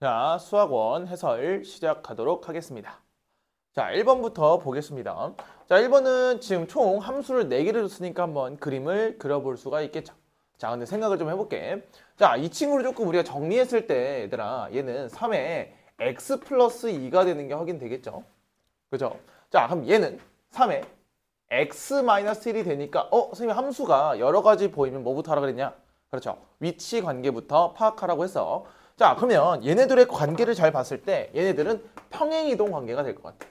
자, 수학원 해설 시작하도록 하겠습니다. 자, 1번부터 보겠습니다. 자, 1번은 지금 총 함수를 4개를 줬으니까 한번 그림을 그려볼 수가 있겠죠. 자, 근데 생각을 좀 해볼게. 자, 이 친구를 조금 우리가 정리했을 때 얘들아, 얘는 3에 x 플러스 2가 되는 게 확인되겠죠. 그죠? 자, 그럼 얘는 3에 x 마이너스 1이 되니까 선생님 함수가 여러 가지 보이면 뭐부터 하라 그랬냐? 그렇죠. 위치 관계부터 파악하라고 했어. 자, 그러면 얘네들의 관계를 잘 봤을 때 얘네들은 평행이동 관계가 될 것 같아.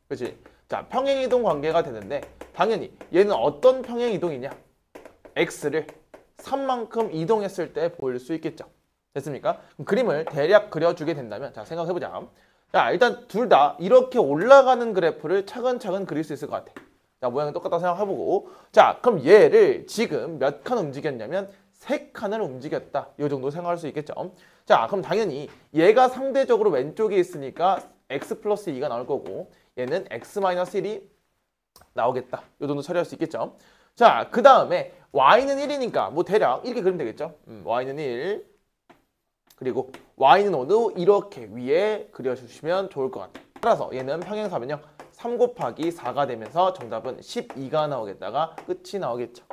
그렇지? 자, 평행이동 관계가 되는데 당연히 얘는 어떤 평행이동이냐? x를 3만큼 이동했을 때 보일 수 있겠죠. 됐습니까? 그럼 그림을 대략 그려주게 된다면 자, 생각해보자. 자, 일단 둘 다 이렇게 올라가는 그래프를 차근차근 그릴 수 있을 것 같아. 자, 모양은 똑같다고 생각해보고 자, 그럼 얘를 지금 몇 칸 움직였냐면 3칸을 움직였다. 이 정도 생각할 수 있겠죠. 자, 그럼 당연히 얘가 상대적으로 왼쪽에 있으니까 x 플러스 2가 나올 거고 얘는 x 마이너스 1이 나오겠다. 이 정도 처리할 수 있겠죠. 자, 그 다음에 y는 1이니까 뭐 대략 이렇게 그리면 되겠죠. y는 1 그리고 y는 5도 이렇게 위에 그려주시면 좋을 것 같아요. 따라서 얘는 평행사면요 3 곱하기 4가 되면서 정답은 12가 나오겠다가 끝이 나오겠죠.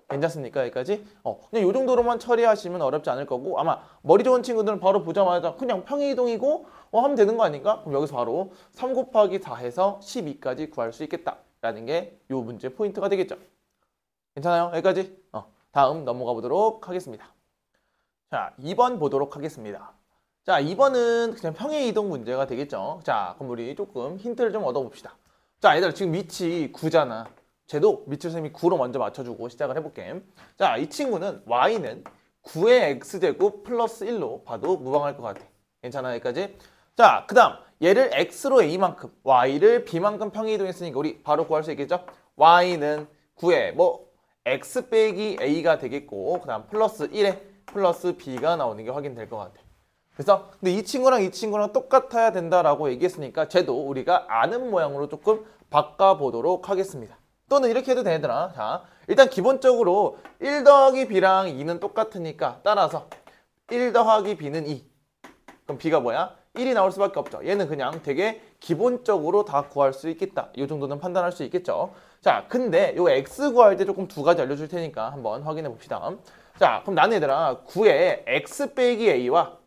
괜찮습니까? 여기까지? 그냥 이 정도로만 처리하시면 어렵지 않을 거고 아마 머리 좋은 친구들은 바로 보자마자 그냥 평행이동이고 하면 되는 거 아닌가? 그럼 여기서 바로 3 곱하기 4 해서 12까지 구할 수 있겠다라는 게 이 문제 포인트가 되겠죠. 괜찮아요? 여기까지? 다음 넘어가 보도록 하겠습니다. 자, 2번 보도록 하겠습니다. 자, 2번은 그냥 평행이동 문제가 되겠죠. 자, 그럼 우리 조금 힌트를 좀 얻어봅시다. 자, 얘들아 지금 위치 9잖아. 쟤도 밑줄 쌤이 9로 먼저 맞춰주고 시작을 해볼게. 자, 이 친구는 y는 9의 x제곱 플러스 1로 봐도 무방할 것 같아. 괜찮아 여기까지? 자, 그 다음 얘를 x로 a만큼 y를 b만큼 평행이동했으니까 우리 바로 구할 수 있겠죠? y는 9에 x 빼기 a가 되겠고 그 다음 플러스 1에 플러스 b가 나오는 게 확인될 것 같아. 그래서 근데 이 친구랑 똑같아야 된다라고 얘기했으니까 쟤도 우리가 아는 모양으로 조금 바꿔보도록 하겠습니다. 또는 이렇게 해도 되더라. 자, 일단 기본적으로 1 더하기 b랑 2는 똑같으니까 따라서 1 더하기 b는 2. 그럼 b가 뭐야? 1이 나올 수밖에 없죠. 얘는 그냥 되게 기본적으로 다 구할 수 있겠다. 이 정도는 판단할 수 있겠죠. 자, 근데 요 x 구할 때 조금 두 가지 알려줄 테니까 한번 확인해 봅시다. 자, 그럼 나는 얘들아 9에 x 빼기 a와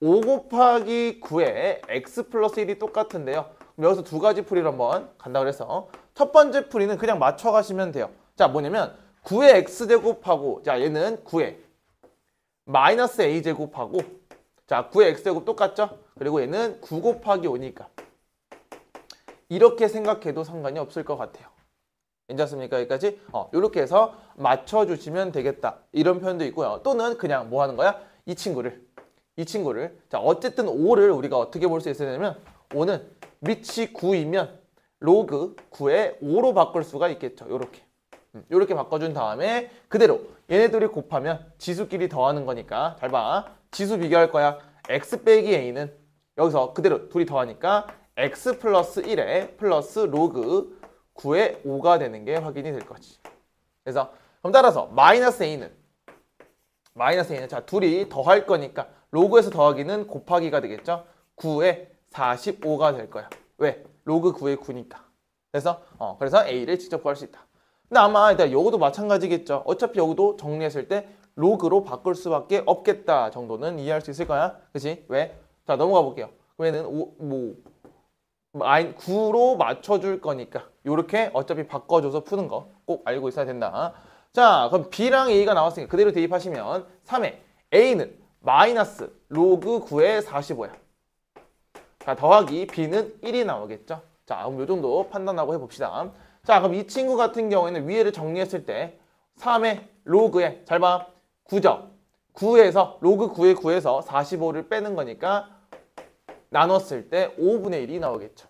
5 곱하기 9에 x 플러스 1이 똑같은데요. 그럼 여기서 두 가지 풀이를 한번 간다 그래서 첫 번째 풀이는 그냥 맞춰 가시면 돼요. 자, 뭐냐면 9의 x제곱하고 자, 얘는 9의 마이너스 a제곱하고 자, 9의 x제곱 똑같죠? 그리고 얘는 9 곱하기 5니까 이렇게 생각해도 상관이 없을 것 같아요. 괜찮습니까? 여기까지? 이렇게 해서 맞춰주시면 되겠다. 이런 표현도 있고요. 또는 그냥 뭐 하는 거야? 이 친구를 자, 어쨌든 5를 우리가 어떻게 볼 수 있으냐면 5는 밑이 9이면 로그 9에 5로 바꿀 수가 있겠죠. 요렇게 바꿔준 다음에 그대로 얘네들이 곱하면 지수끼리 더하는 거니까 잘 봐. 지수 비교할 거야. x 빼기 a는 여기서 그대로 둘이 더하니까 x 플러스 1에 플러스 로그 9에 5가 되는 게 확인이 될 거지. 그래서 그럼 따라서 마이너스 a는 자, 둘이 더할 거니까 로그에서 더하기는 곱하기가 되겠죠. 9에 45가 될 거야. 왜? 로그 9에 9니까. 그래서 a를 직접 구할 수 있다. 근데 아마 일단 요거도 마찬가지겠죠. 어차피 여기도 정리했을 때 로그로 바꿀 수밖에 없겠다 정도는 이해할 수 있을 거야. 그치? 왜? 자, 넘어가 볼게요. 왜는 9로 맞춰줄 거니까 요렇게 어차피 바꿔줘서 푸는 거 꼭 알고 있어야 된다. 자, 그럼 b랑 a가 나왔으니까 그대로 대입하시면 3에 a는 마이너스 로그 9에 45야. 자, 더하기 b는 1이 나오겠죠. 자, 그럼 요 정도 판단하고 해봅시다. 자, 그럼 이 친구 같은 경우에는 위에를 정리했을 때 3의 로그에 잘 봐. 9죠. 9에서 로그 9의 9에서 45를 빼는 거니까 나눴을 때 5분의 1이 나오겠죠.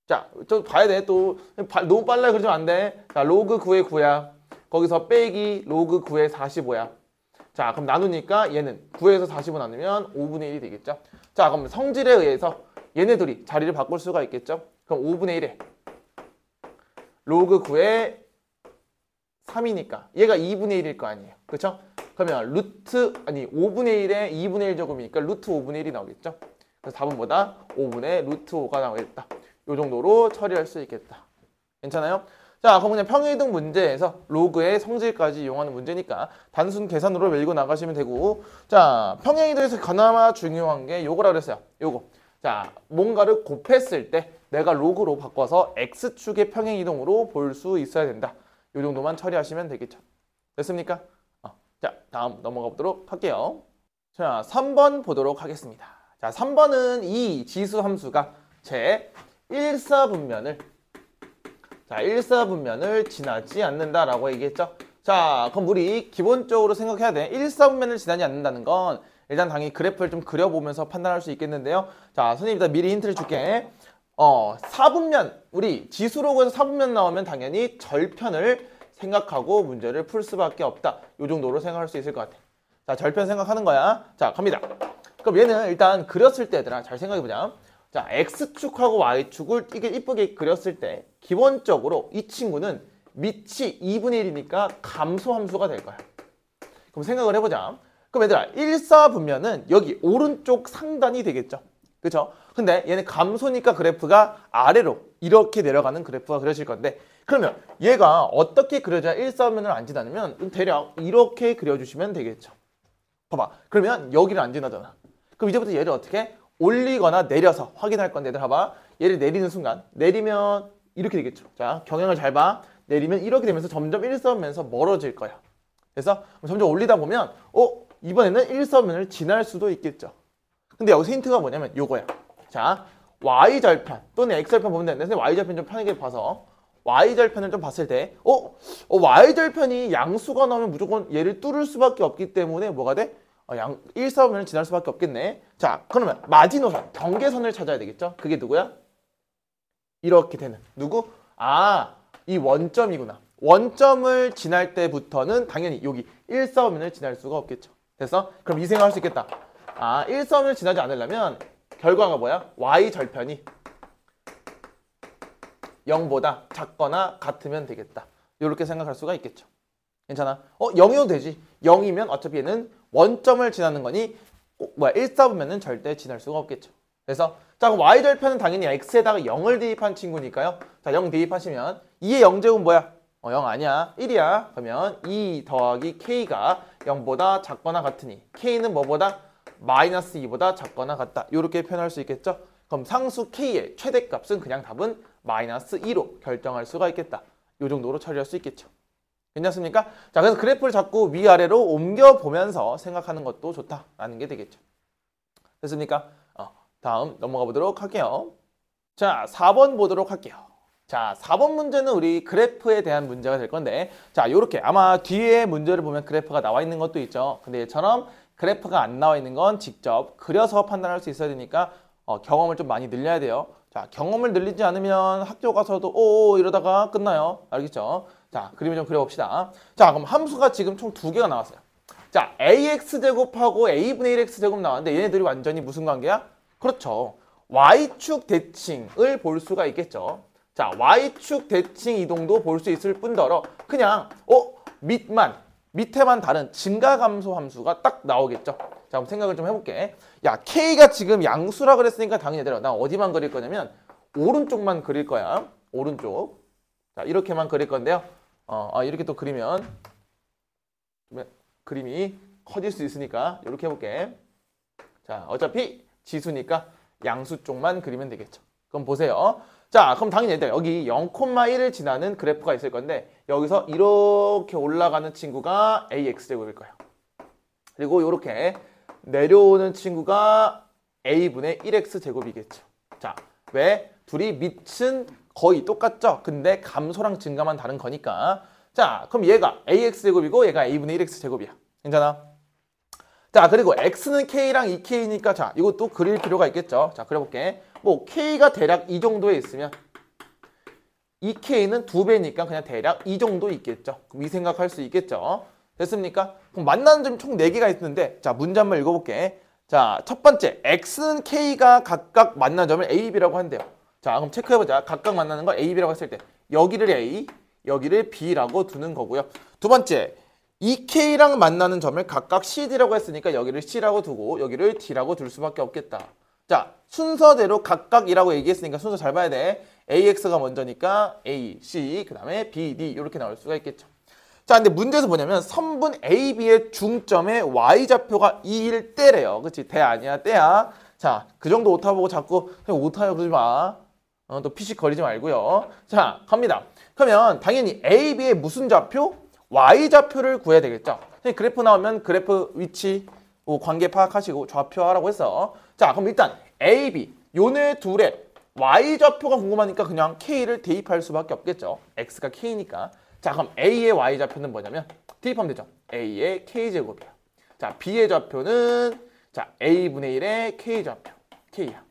자, 좀 봐야 돼. 또 너무 빨라 그러면 안 돼. 자, 로그 9의 9야. 거기서 빼기 로그 9의 45야. 자, 그럼 나누니까 얘는 9에서 45 나누면 5분의 1이 되겠죠. 자, 그럼 성질에 의해서 얘네들이 자리를 바꿀 수가 있겠죠. 그럼 5분의 1에 로그 9의 3이니까 얘가 2분의 1일 거 아니에요. 그렇죠? 그러면 5분의 1에 2분의 1 제곱이니까 루트 5분의 1이 나오겠죠. 그래서 답은 뭐다? 5분의 루트 5가 나오겠다. 이 정도로 처리할 수 있겠다. 괜찮아요? 자, 그럼 그냥 평행이동 문제에서 로그의 성질까지 이용하는 문제니까 단순 계산으로 밀고 나가시면 되고, 자, 평행이동에서 그나마 중요한 게 요거라 그랬어요. 요거. 자, 뭔가를 곱했을 때 내가 로그로 바꿔서 X축의 평행이동으로 볼 수 있어야 된다. 요 정도만 처리하시면 되겠죠. 됐습니까? 자, 다음 넘어가 보도록 할게요. 자, 3번 보도록 하겠습니다. 자, 3번은 이 지수 함수가 제 1사분면을 지나지 않는다라고 얘기했죠. 자, 그럼 우리 기본적으로 생각해야 돼. 1사분면을 지나지 않는다는 건 일단 당연히 그래프를 좀 그려보면서 판단할 수 있겠는데요. 자, 선생님 일단 미리 힌트를 줄게. 4분면, 우리 지수로그에서 4분면 나오면 당연히 절편을 생각하고 문제를 풀 수밖에 없다. 이 정도로 생각할 수 있을 것 같아. 자, 절편 생각하는 거야. 자, 갑니다. 그럼 얘는 일단 그렸을 때 얘들아 잘 생각해보자. 자, X축하고 Y축을 이게 이쁘게 그렸을 때 기본적으로 이 친구는 밑이 2분의 1이니까 감소함수가 될 거야. 그럼 생각을 해보자. 그럼 얘들아 1사분면은 여기 오른쪽 상단이 되겠죠. 그렇죠? 근데 얘는 감소니까 그래프가 아래로 이렇게 내려가는 그래프가 그려질 건데, 그러면 얘가 어떻게 그려져야 1사분면을 안 지나냐면 대략 이렇게 그려주시면 되겠죠. 봐봐. 그러면 여기를 안 지나잖아. 그럼 이제부터 얘를 어떻게 올리거나 내려서 확인할 건데, 얘들 봐봐. 얘를 내리는 순간 내리면 이렇게 되겠죠. 자, 경향을 잘 봐. 내리면 이렇게 되면서 점점 1사분면에서 멀어질 거야. 그래서 점점 올리다 보면 이번에는 1사분면을 지날 수도 있겠죠. 근데 여기서 힌트가 뭐냐면 요거야. 자, Y절편 또는 X절편 보면 되는데, 선생님 Y절편 좀 편하게 봐서 Y절편을 좀 봤을 때 Y절편이 양수가 나오면 무조건 얘를 뚫을 수밖에 없기 때문에 뭐가 돼? 1사분면을 지날 수밖에 없겠네. 자, 그러면 마지노선, 경계선을 찾아야 되겠죠? 그게 누구야? 이렇게 되는 누구? 이 원점이구나. 원점을 지날 때부터는 당연히 여기 1사분면을 지날 수가 없겠죠. 됐어? 그럼 이 생각할 수 있겠다. 1사분면을 지나지 않으려면 결과가 뭐야? Y절편이 0보다 작거나 같으면 되겠다. 이렇게 생각할 수가 있겠죠. 괜찮아? 0이어도 되지. 0이면 어차피 얘는 원점을 지나는 거니 1사분면은 절대 지날 수가 없겠죠. 그래서 자, 그럼 Y절편은 당연히 X에다가 0을 대입한 친구니까요. 자, 0 대입하시면 2의 0제곱은 뭐야? 0 아니야. 1이야. 그러면 2 더하기 K가 0보다 작거나 같으니 K는 뭐보다? 마이너스 2보다 작거나 같다. 이렇게 표현할 수 있겠죠. 그럼 상수 K의 최대값은 그냥 답은 마이너스 2로 결정할 수가 있겠다. 이 정도로 처리할 수 있겠죠. 괜찮습니까? 자, 그래서 그래프를 자꾸 위아래로 옮겨보면서 생각하는 것도 좋다라는 게 되겠죠. 됐습니까? 다음 넘어가 보도록 할게요. 자, 4번 보도록 할게요. 자, 4번 문제는 우리 그래프에 대한 문제가 될 건데, 자, 요렇게 아마 뒤에 문제를 보면 그래프가 나와 있는 것도 있죠. 근데 얘처럼 그래프가 안 나와 있는 건 직접 그려서 판단할 수 있어야 되니까 경험을 좀 많이 늘려야 돼요. 자, 경험을 늘리지 않으면 학교 가서도 이러다가 끝나요. 알겠죠? 자, 그림을 좀 그려봅시다. 자, 그럼 함수가 지금 총 2개가 나왔어요. 자, AX제곱하고 A분의 1X제곱 나왔는데 얘네들이 완전히 무슨 관계야? 그렇죠. Y축 대칭을 볼 수가 있겠죠. 자, Y축 대칭 이동도 볼 수 있을 뿐더러 그냥 밑에만 다른 증가감소 함수가 딱 나오겠죠. 자, 그럼 생각을 좀 해볼게. 야, K가 지금 양수라 그랬으니까 당연히 얘들아, 나 어디만 그릴 거냐면 오른쪽만 그릴 거야. 오른쪽. 자, 이렇게만 그릴 건데요. 이렇게 또 그리면 그림이 커질 수 있으니까 이렇게 해볼게. 자, 어차피 지수니까 양수 쪽만 그리면 되겠죠. 그럼 보세요. 자, 그럼 당연히 얘들 여기 0,1을 지나는 그래프가 있을 건데 여기서 이렇게 올라가는 친구가 AX제곱일 거예요. 그리고 이렇게 내려오는 친구가 A분의 1X제곱이겠죠. 자, 왜? 둘이 밑은 거의 똑같죠? 근데 감소랑 증가만 다른 거니까. 자, 그럼 얘가 AX제곱이고 얘가 A분의 1X제곱이야. 괜찮아? 자, 그리고 X는 K랑 2K니까 자, 이것도 그릴 필요가 있겠죠. 자, 그려볼게. K가 대략 이 정도에 있으면 2K는 2배니까 그냥 대략 이 정도 있겠죠. 그럼 이 생각할 수 있겠죠. 됐습니까? 그럼 만나는 점이 총 4개가 있는데 자, 문제 한번 읽어볼게. 자, 첫 번째 X는 K가 각각 만나는 점을 A, B라고 한대요. 자, 그럼 체크해보자. 각각 만나는 걸 A, B라고 했을 때 여기를 A, 여기를 B라고 두는 거고요. 두 번째 이 K랑 만나는 점을 각각 CD라고 했으니까 여기를 C라고 두고 여기를 D라고 둘 수밖에 없겠다. 자, 순서대로 각각이라고 얘기했으니까 순서 잘 봐야 돼. AX가 먼저니까 A, C, 그 다음에 B, D 이렇게 나올 수가 있겠죠. 자, 근데 문제에서 뭐냐면 선분 AB의 중점에 Y좌표가 2일 때래요. 그치? 대 아니야, 때야. 자, 그 정도 오타 보고 자꾸 오타요 그러지 마. 또 피식 거리지 말고요. 자, 갑니다. 그러면 당연히 AB의 무슨 좌표? Y좌표를 구해야 되겠죠. 그래프 나오면 그래프 위치 관계 파악하시고 좌표하라고 했어. 자, 그럼 일단 A, B 요네 둘의 Y좌표가 궁금하니까 그냥 K를 대입할 수밖에 없겠죠. X가 K니까. 자, 그럼 A의 Y좌표는 뭐냐면 대입하면 되죠. A의 K제곱이야. 자, B의 좌표는 자 A분의 1의 K좌표. K야.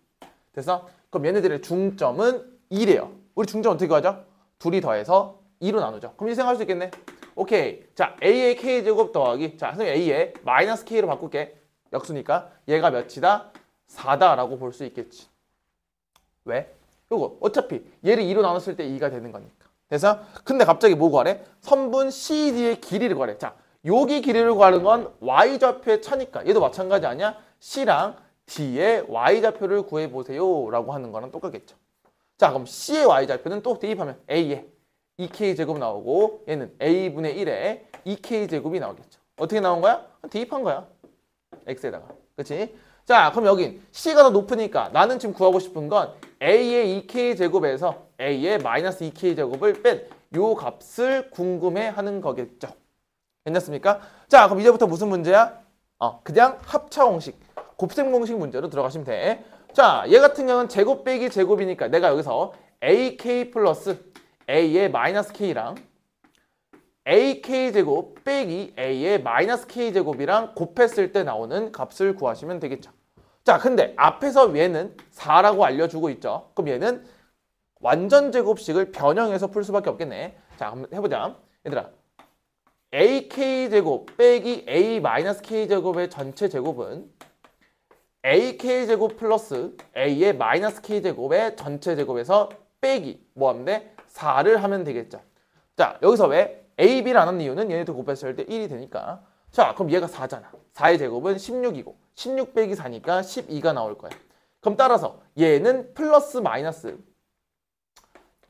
됐어? 그럼 얘네들의 중점은 2래요. 우리 중점 어떻게 구하죠? 둘이 더해서 2로 나누죠. 그럼 이제 생각할 수 있겠네. 오케이. 자, A의 K제곱 더하기 자, 선생님 A의 마이너스 K로 바꿀게. 역수니까 얘가 몇이다? 4다라고 볼 수 있겠지. 왜? 이거 어차피 얘를 2로 나눴을 때 2가 되는 거니까. 그래서 근데 갑자기 뭐 구하래? 선분 CD의 길이를 구하래. 자, 여기 길이를 구하는 건 Y좌표의 차니까 얘도 마찬가지 아니야? C랑 D의 Y좌표를 구해보세요 라고 하는 거랑 똑같겠죠. 자, 그럼 C의 Y좌표는 또 대입하면 A의 2K제곱 나오고 얘는 A분의 1의 2K제곱이 나오겠죠. 어떻게 나온 거야? 대입한 거야. X에다가. 그치? 자, 그럼 여긴 C가 더 높으니까 나는 지금 구하고 싶은 건 A의 2K제곱에서 A의 마이너스 2K제곱을 뺀 요 값을 궁금해하는 거겠죠. 괜찮습니까? 자, 그럼 이제부터 무슨 문제야? 그냥 합차 공식, 곱셈 공식 문제로 들어가시면 돼. 자, 얘 같은 경우는 제곱 빼기 제곱이니까 내가 여기서 AK 플러스 A의 마이너스 K랑 AK제곱 빼기 A의 마이너스 K제곱이랑 곱했을 때 나오는 값을 구하시면 되겠죠. 자, 근데 앞에서 얘는 4라고 알려주고 있죠. 그럼 얘는 완전 제곱식을 변형해서 풀 수밖에 없겠네. 자, 한번 해보자. 얘들아, AK제곱 빼기 A-K제곱의 전체 제곱은 AK제곱 플러스 A의 마이너스 K제곱의 전체 제곱에서 빼기 뭐 하면 돼? 4를 하면 되겠죠. 자, 여기서 왜 A, B를 안 하는 이유는 얘네들 곱했을 때 1이 되니까. 자, 그럼 얘가 4잖아. 4의 제곱은 16이고 16 빼기 4니까 12가 나올 거야. 그럼 따라서 얘는 플러스 마이너스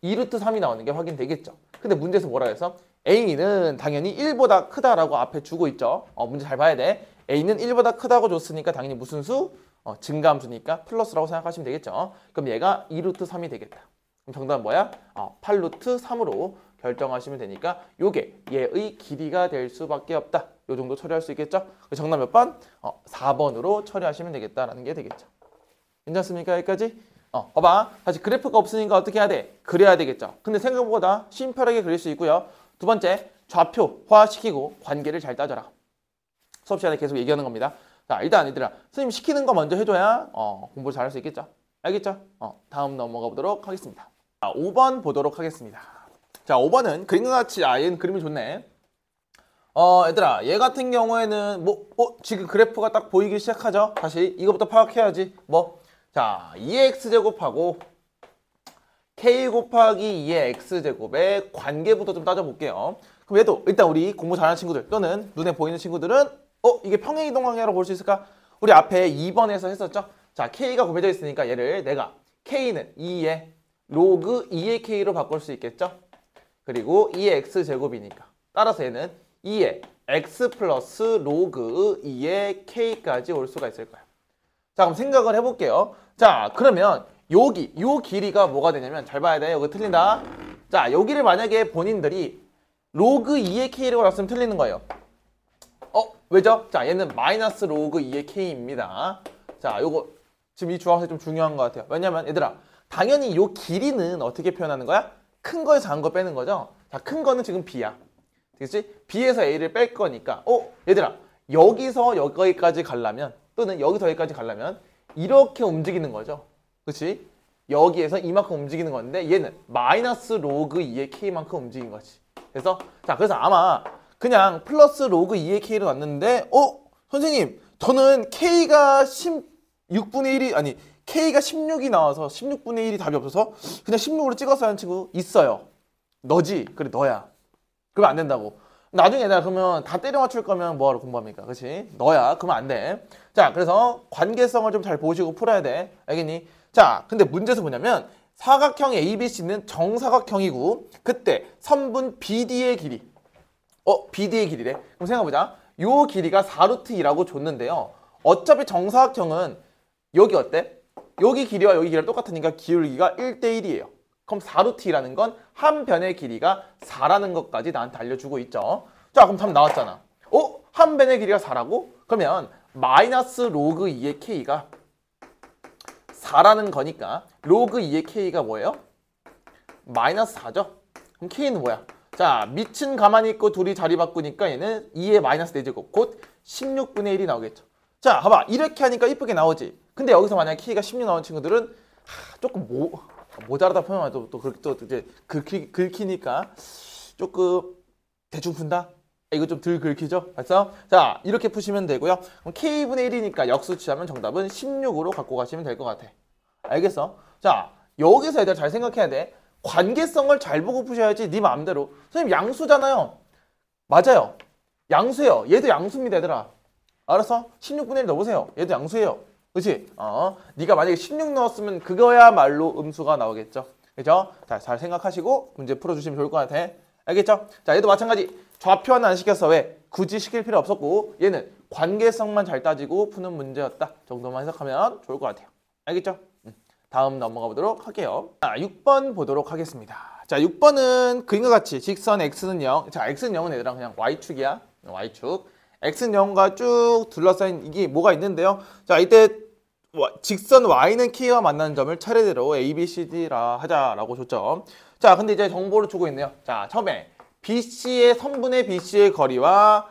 2루트 3이 나오는 게 확인되겠죠. 근데 문제에서 뭐라 해서 A는 당연히 1보다 크다라고 앞에 주고 있죠. 문제 잘 봐야 돼. A는 1보다 크다고 줬으니까 당연히 무슨 수? 증가함수니까 플러스라고 생각하시면 되겠죠. 그럼 얘가 2루트 3이 되겠다. 그럼 정답은 뭐야? 8루트 3으로 결정하시면 되니까 요게 얘의 길이가 될 수밖에 없다. 요 정도 처리할 수 있겠죠? 정답 몇 번? 4번으로 처리하시면 되겠다라는 게 되겠죠. 괜찮습니까? 여기까지? 봐봐. 다시 그래프가 없으니까 어떻게 해야 돼? 그려야 되겠죠. 근데 생각보다 심플하게 그릴 수 있고요. 두 번째, 좌표화시키고 관계를 잘 따져라. 수업 시간에 계속 얘기하는 겁니다. 자, 일단 얘들아, 선생님 시키는 거 먼저 해줘야 공부를 잘할 수 있겠죠? 알겠죠? 다음 넘어가 보도록 하겠습니다. 자, 5번 보도록 하겠습니다. 자, 5번은 그림과 같이 얘는 그림이 좋네. 얘들아, 얘 같은 경우에는 지금 그래프가 딱 보이기 시작하죠? 다시 이거부터 파악해야지. 자, 2의 x제곱하고 k 곱하기 2의 x제곱의 관계부터 좀 따져볼게요. 그럼 얘도 일단 우리 공부 잘하는 친구들 또는 눈에 보이는 친구들은 이게 평행이동관계라고 볼 수 있을까? 우리 앞에 2번에서 했었죠? 자, k가 구해져 있으니까 얘를 내가 k는 2의 로그 2의 k로 바꿀 수 있겠죠? 그리고 2의 x제곱이니까 따라서 얘는 2의 x 플러스 로그 2의 k까지 올 수가 있을 거야. 자, 그럼 생각을 해볼게요. 자, 그러면 요 길이가 뭐가 되냐면 잘 봐야 돼. 여기 틀린다. 자, 여기를 만약에 본인들이 로그 2의 k라고 나왔으면 틀리는 거예요. 왜죠? 자, 얘는 마이너스 로그 2의 k입니다. 자, 요거 지금 이 주황색 좀 중요한 것 같아요. 왜냐면 얘들아, 당연히 요 길이는 어떻게 표현하는 거야? 큰 거에서 작은 거 빼는 거죠? 자, 큰 거는 지금 b야. 그치? b에서 a를 뺄 거니까 얘들아, 여기서 여기까지 가려면 또는 여기서 여기까지 가려면 이렇게 움직이는 거죠. 그치? 여기에서 이만큼 움직이는 건데 얘는 마이너스 로그 2의 k만큼 움직인 거지. 그래서 아마 그냥 플러스 로그 2의 k로 놨는데 선생님 저는 k가 16분의 1이 아니 k가 16이 나와서 16분의 1이 답이 없어서 그냥 16으로 찍어서 하는 친구 있어요. 너지? 그래, 너야. 그러면 안 된다고. 나중에 내가 그러면 다 때려 맞출 거면 뭐하러 공부합니까? 그치? 너야. 그러면 안 돼. 자, 그래서 관계성을 좀 잘 보시고 풀어야 돼. 알겠니? 자, 근데 문제에서 뭐냐면 사각형 ABC는 정사각형이고 그때 선분 BD의 길이 BD의 길이래. 그럼 생각해보자. 요 길이가 4루트 2라고 줬는데요. 어차피 정사각형은 여기 어때? 여기 길이와 여기 길이가 똑같으니까 기울기가 1대1이에요. 그럼 4루트 2라는 건 한 변의 길이가 4라는 것까지 나한테 알려주고 있죠. 자, 그럼 답 나왔잖아. 한 변의 길이가 4라고? 그러면 마이너스 로그 2의 k가 4라는 거니까 로그 2의 k가 뭐예요? 마이너스 4죠? 그럼 k는 뭐야? 자, 밑은 가만히 있고 둘이 자리 바꾸니까 얘는 2의 마이너스 4제곱 곧 16분의 1이 나오겠죠. 자, 봐봐. 이렇게 하니까 이쁘게 나오지. 근데 여기서 만약에 k가 16 나온 친구들은 조금 모자라다 표현하면 또 그렇게 또 이제 긁히니까 조금 대충 푼다? 이거 좀 덜 긁히죠? 그래서 자, 이렇게 푸시면 되고요. 그럼 k분의 1이니까 역수 취하면 정답은 16으로 갖고 가시면 될 것 같아. 알겠어? 자, 여기서 애들 잘 생각해야 돼. 관계성을 잘 보고 푸셔야지 네 마음대로. 선생님 양수잖아요. 맞아요. 양수예요. 얘도 양수입니다, 얘들아. 알았어? 16분의 1 넣어보세요. 얘도 양수예요. 그치? 네가 만약에 16 넣었으면 그거야말로 음수가 나오겠죠. 그죠? 자, 잘 생각하시고 문제 풀어주시면 좋을 것 같아. 알겠죠? 자, 얘도 마찬가지. 좌표는 안 시켰어. 왜? 굳이 시킬 필요 없었고 얘는 관계성만 잘 따지고 푸는 문제였다. 정도만 해석하면 좋을 것 같아요. 알겠죠? 다음 넘어가 보도록 할게요. 자, 6번 보도록 하겠습니다. 자, 6번은 그림과 같이 직선 x는 0. 자, x는 0은 얘들아 그냥 y축이야. y축. x는 0과 쭉 둘러싸인 이게 뭐가 있는데요. 자, 이때 직선 y는 k와 만나는 점을 차례대로 a, b, c, d라 하자라고 줬죠. 자, 근데 이제 정보를 주고 있네요. 자, 처음에 BC의 선분의 BC의 거리와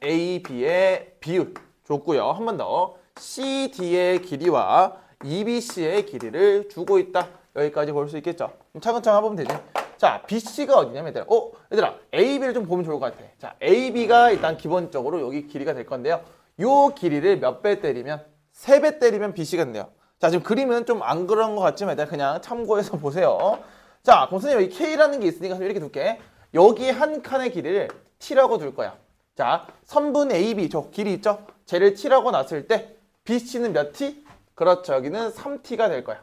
3AB의 비율 줬고요. 한 번 더 CD의 길이와 EBC의 길이를 주고 있다. 여기까지 볼 수 있겠죠. 차근차근 해보면 되지. 자, BC가 어디냐면 얘들아, 얘들아 AB를 좀 보면 좋을 것 같아. 자, AB가 일단 기본적으로 여기 길이가 될 건데요. 요 길이를 몇 배 때리면 3배 때리면 BC가 된대요. 자, 지금 그림은 좀 안 그런 것 같지만 일단 그냥 참고해서 보세요. 자, 그럼 선생님 여기 K라는 게 있으니까 이렇게 둘게. 여기 한 칸의 길이를 T라고 둘 거야. 자, 선분 AB 저 길이 있죠? 쟤를 T라고 놨을 때 BC는 몇 T? 그렇죠. 여기는 3T가 될 거야.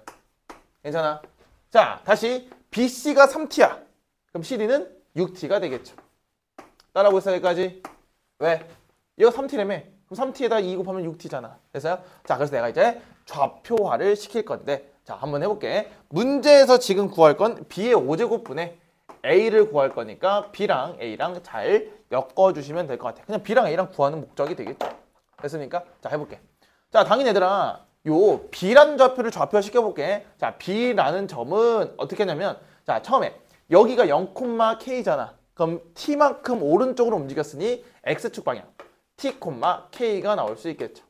괜찮아? 자, 다시 BC가 3T야. 그럼 CD는 6T가 되겠죠. 따라오겠어 여기까지? 왜? 얘가 3T라며. 그럼 3T에다 2 곱하면 6T잖아. 됐어요? 자, 그래서 내가 이제 좌표화를 시킬 건데 자, 한번 해볼게. 문제에서 지금 구할 건 B의 5제곱분의 A를 구할 거니까 B랑 A랑 잘 엮어주시면 될 것 같아. 그냥 B랑 A랑 구하는 목적이 되겠죠. 됐습니까? 자, 해볼게. 자, 당연히 얘들아 요 B라는 좌표를 좌표화 시켜볼게. 자, B라는 점은 어떻게 하냐면 자, 처음에 여기가 0,K잖아. 그럼 T만큼 오른쪽으로 움직였으니 X축 방향 T, K가 나올 수 있겠죠.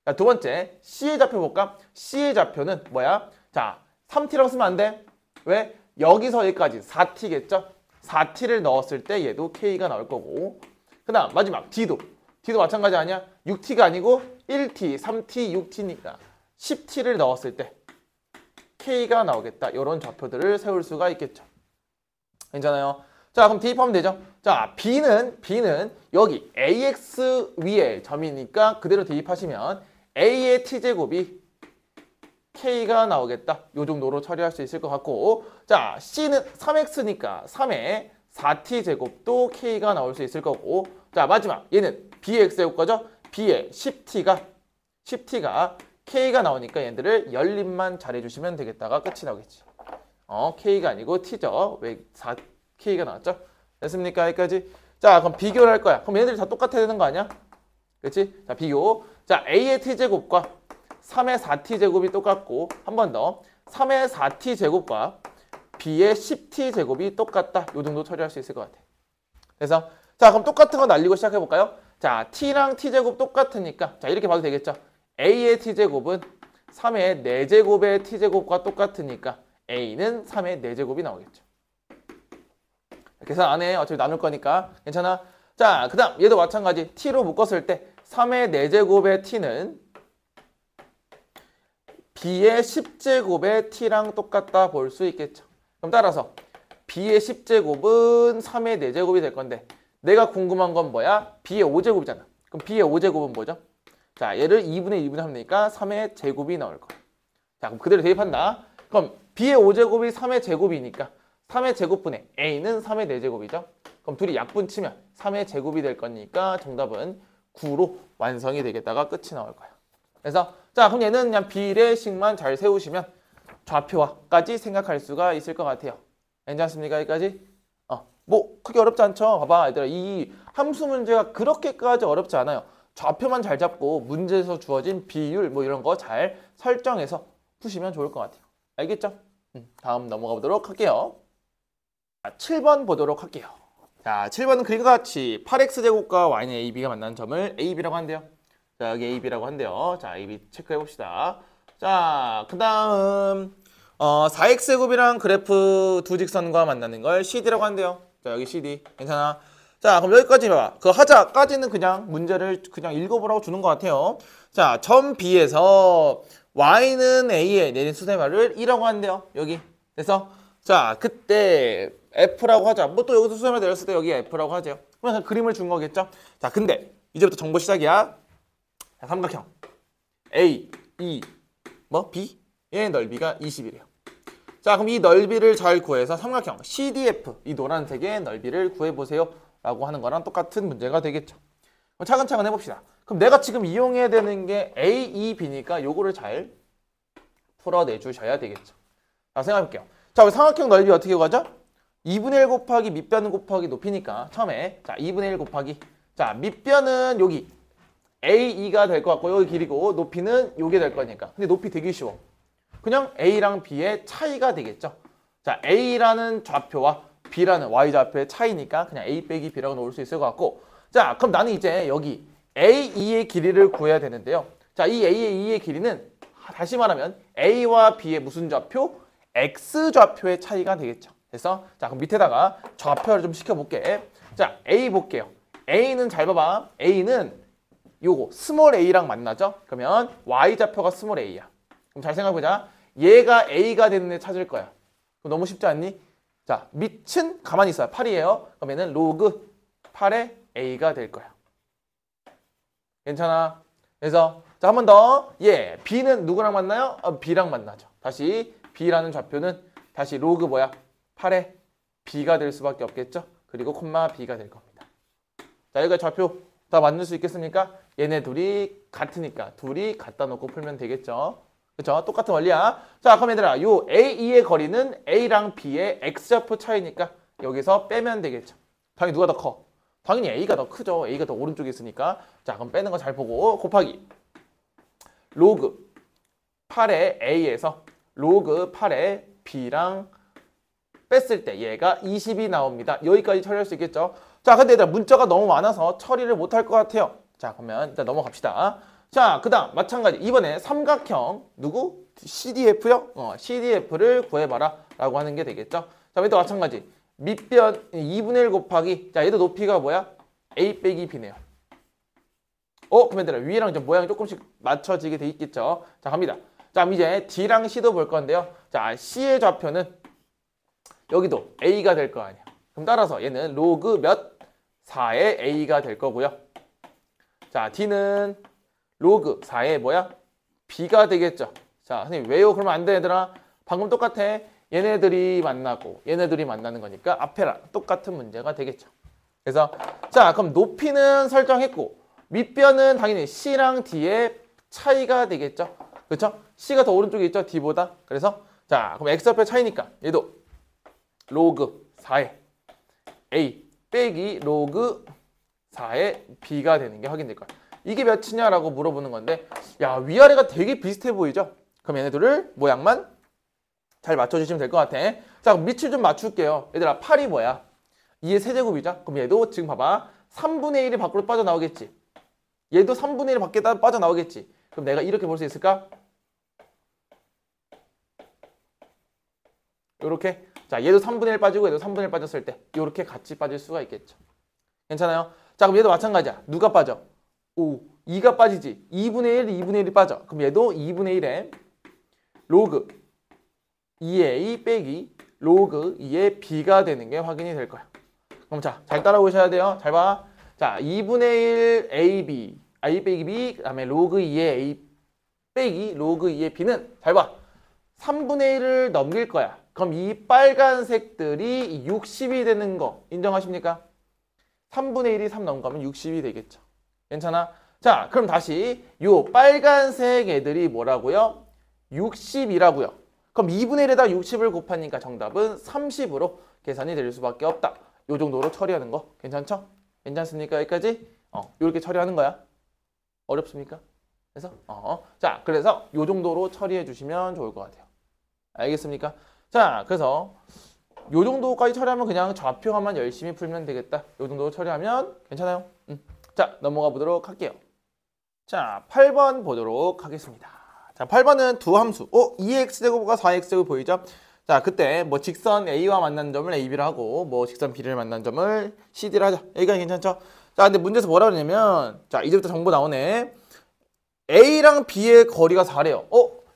자, 두 번째 C의 좌표 볼까? C의 좌표는 뭐야? 자, 3T라고 쓰면 안 돼. 왜? 여기서 여기까지 4T겠죠? 4T를 넣었을 때 얘도 K가 나올 거고 그 다음 마지막 D도 마찬가지 아니야? 6T가 아니고 1T, 3T, 6T니까 10T를 넣었을 때 K가 나오겠다. 이런 좌표들을 세울 수가 있겠죠. 괜찮아요? 자, 그럼 대입하면 되죠. 자, B는 여기 AX 위에 점이니까 그대로 대입하시면 A의 T제곱이 K가 나오겠다. 요 정도로 처리할 수 있을 것 같고 자, C는 3X니까 3의 4T제곱도 K가 나올 수 있을 거고 자, 마지막 얘는 B의 X제곱과죠. B의 10T가 K가 나오니까 얘들을 열림만 잘해주시면 되겠다가 끝이 나오겠지. K가 아니고 T죠. 왜 4K가 나왔죠? 됐습니까? 여기까지. 자, 그럼 비교를 할 거야. 그럼 얘들이 다 똑같아야 되는 거 아니야? 그렇지? 자, 비교. 자, A의 T제곱과 3의 4T제곱이 똑같고 한 번 더 3의 4T제곱과 B의 10T제곱이 똑같다. 요 정도 처리할 수 있을 것 같아. 그래서 자, 그럼 똑같은 거 날리고 시작해볼까요? 자, T랑 T제곱 똑같으니까 자, 이렇게 봐도 되겠죠? A의 T제곱은 3의 4제곱의 T제곱과 똑같으니까 A는 3의 4제곱이 나오겠죠. 계산 안 해. 어차피 나눌 거니까. 괜찮아? 자, 그 다음 얘도 마찬가지. T로 묶었을 때 3의 4제곱의 T는 B의 10제곱의 T랑 똑같다 볼 수 있겠죠. 그럼 따라서 b의 10제곱은 3의 4제곱이 될 건데 내가 궁금한 건 뭐야? b의 5제곱이잖아. 그럼 b의 5제곱은 뭐죠? 자, 얘를 2분의 1분의 하면 되니까 3의 제곱이 나올 거야. 자, 그럼 그대로 대입한다. 그럼 b의 5제곱이 3의 제곱이니까 3의 제곱분의 a는 3의 4제곱이죠. 그럼 둘이 약분 치면 3의 제곱이 될 거니까 정답은 9로 완성이 되겠다가 끝이 나올 거야. 그래서 자, 그럼 얘는 그냥 비례식만 잘 세우시면 좌표와까지 생각할 수가 있을 것 같아요. 괜찮습니까? 여기까지? 뭐 크게 어렵지 않죠? 봐봐 얘들아, 이 함수 문제가 그렇게까지 어렵지 않아요. 좌표만 잘 잡고 문제에서 주어진 비율 뭐 이런 거 잘 설정해서 푸시면 좋을 것 같아요. 알겠죠? 다음 넘어가 보도록 할게요. 자, 7번 보도록 할게요. 자, 7번은 그림과 같이 8x제곱과 y는 ab가 만나는 점을 ab라고 한대요. 자, 여기 ab라고 한대요. 자, ab 체크해 봅시다. 자, 그 다음 4x제곱이랑 그래프 두 직선과 만나는 걸 cd라고 한대요. 자, 여기 cd 괜찮아? 자, 그럼 여기까지 봐봐. 그 하자까지는 그냥 문제를 그냥 읽어보라고 주는 것 같아요. 자, 점 B에서 y는 a에 내린 수세마를 2라고 한대요. 여기. 그래서 자, 그때 f라고 하자. 뭐 또 여기서 수세마 내렸을 때 여기 f라고 하죠. 그러면 그림을 준 거겠죠? 자, 근데 이제부터 정보 시작이야. 자, 삼각형 A, E, 뭐 B? 얘의 넓이가 20이래요. 자, 그럼 이 넓이를 잘 구해서 삼각형 CDF, 이 노란색의 넓이를 구해보세요 라고 하는 거랑 똑같은 문제가 되겠죠. 그럼 차근차근 해봅시다. 그럼 내가 지금 이용해야 되는 게 A, E, B니까 요거를 잘 풀어내주셔야 되겠죠. 자, 생각해볼게요. 자, 우리 삼각형 넓이 어떻게 구하죠? 2분의 1 곱하기 밑변 곱하기 높이니까 처음에 자 2분의 1 곱하기 자 밑변은 여기 AE가 될 것 같고 여기 길이고 높이는 요게 될 거니까. 근데 높이 되게 쉬워. 그냥 A랑 B의 차이가 되겠죠. 자, A라는 좌표와 B라는 Y좌표의 차이니까 그냥 A 빼기 B라고 놓을 수 있을 것 같고. 자, 그럼 나는 이제 여기 AE의 길이를 구해야 되는데요. 자, 이 AE의 길이는 다시 말하면 A와 B의 무슨 좌표? X좌표의 차이가 되겠죠. 그래서 자, 그럼 밑에다가 좌표를 좀 시켜볼게. 자, A 볼게요. A는 잘 봐봐. A는 요거 스몰 a랑 만나죠? 그러면 Y좌표가 스몰 a야. 그럼 잘 생각해보자. 얘가 A가 되는 애 찾을 거야. 그럼 너무 쉽지 않니? 자, 밑은 가만히 있어요. 8이에요. 그러면은 로그 8의 A가 될 거야. 괜찮아? 그래서 자, 한 번 더. 예, B는 누구랑 만나요? B랑 만나죠. 다시 B라는 좌표는 다시 로그 뭐야? 8의 B가 될 수밖에 없겠죠? 그리고 콤마 B가 될 겁니다. 자, 여기가 좌표 다 만들 수 있겠습니까? 얘네 둘이 같으니까 둘이 갖다 놓고 풀면 되겠죠? 그쵸? 똑같은 원리야. 자, 그럼 얘들아, 요 AE의 거리는 A랑 B의 X좌표 차이니까 여기서 빼면 되겠죠. 당연히 누가 더 커? 당연히 A가 더 크죠. A가 더 오른쪽에 있으니까. 자, 그럼 빼는 거 잘 보고 곱하기 로그 8의 A에서 로그 8의 B랑 뺐을 때 얘가 20이 나옵니다. 여기까지 처리할 수 있겠죠? 자, 근데 얘들아 문자가 너무 많아서 처리를 못할 것 같아요. 자, 그러면 일단 넘어갑시다. 자, 그 다음 마찬가지 이번에 삼각형 누구? CDF요? CDF를 구해봐라 라고 하는 게 되겠죠. 자, 얘도 마찬가지 밑변 2분의 1 곱하기 자, 얘도 높이가 뭐야? A 빼기 B네요. 그럼 얘들아 위에랑 좀 모양이 조금씩 맞춰지게 돼 있겠죠. 자, 갑니다. 자, 그럼 이제 D랑 C도 볼 건데요. 자, C의 좌표는 여기도 A가 될 거 아니야. 그럼 따라서 얘는 로그 몇? 4의 A가 될 거고요. 자, D는 로그 4의 뭐야? B가 되겠죠. 자, 선생님 왜요? 그러면 안 돼, 얘들아. 방금 똑같아. 얘네들이 만나고 얘네들이 만나는 거니까 앞에랑 똑같은 문제가 되겠죠. 그래서 자, 그럼 높이는 설정했고 밑변은 당연히 C랑 D의 차이가 되겠죠. 그렇죠? C가 더 오른쪽에 있죠, D보다. 그래서 자, 그럼 X좌표 차이니까 얘도 로그 4의 A 빼기 로그 4의 B가 되는 게 확인될 거야. 이게 몇이냐라고 물어보는 건데 야, 위아래가 되게 비슷해 보이죠? 그럼 얘네들을 모양만 잘 맞춰주시면 될 것 같아. 자, 그럼 밑을 좀 맞출게요. 얘들아 8이 뭐야? 2의 세제곱이죠? 그럼 얘도 지금 봐봐 3분의 1이 밖으로 빠져나오겠지. 얘도 3분의 1 밖에 빠져나오겠지. 그럼 내가 이렇게 볼 수 있을까? 요렇게. 자, 얘도 3분의 1 빠지고 얘도 3분의 1 빠졌을 때 요렇게 같이 빠질 수가 있겠죠. 괜찮아요? 자, 그럼 얘도 마찬가지야. 누가 빠져? 2가 빠지지. 2분의 1, 2분의 1이 빠져. 그럼 얘도 2분의 1에 로그 2a 빼기 로그 2의 b가 되는 게 확인이 될 거야. 그럼 자, 잘 따라오셔야 돼요. 잘 봐. 자, 2분의 1 ab, a 빼기 b, 그 다음에 로그 2의 a 빼기 로그 2의 b는 잘 봐. 3분의 1을 넘길 거야. 그럼 이 빨간색들이 60이 되는 거 인정하십니까? 3분의 1이 3 넘어가면 60이 되겠죠. 괜찮아? 자, 그럼 다시 요 빨간색 애들이 뭐라고요? 60이라고요. 그럼 2분의 1에다 60을 곱하니까 정답은 30으로 계산이 될 수밖에 없다. 요 정도로 처리하는 거 괜찮죠? 괜찮습니까? 여기까지? 요렇게 처리하는 거야. 어렵습니까? 그래서 자, 그래서 요 정도로 처리해 주시면 좋을 것 같아요. 알겠습니까? 자, 그래서 요 정도까지 처리하면 그냥 좌표만 열심히 풀면 되겠다. 요 정도 처리하면 괜찮아요? 자, 넘어가 보도록 할게요. 자, 8번 보도록 하겠습니다. 자, 8번은 두 함수. 2x제곱과 4x제곱 보이죠? 자, 그때 뭐 직선 A와 만난 점을 AB를 하고 뭐 직선 B를 만난 점을 CD를 하자. 여기까지 괜찮죠? 자, 근데 문제에서 뭐라 그러냐면 자, 이제부터 정보 나오네. A랑 B의 거리가 4래요.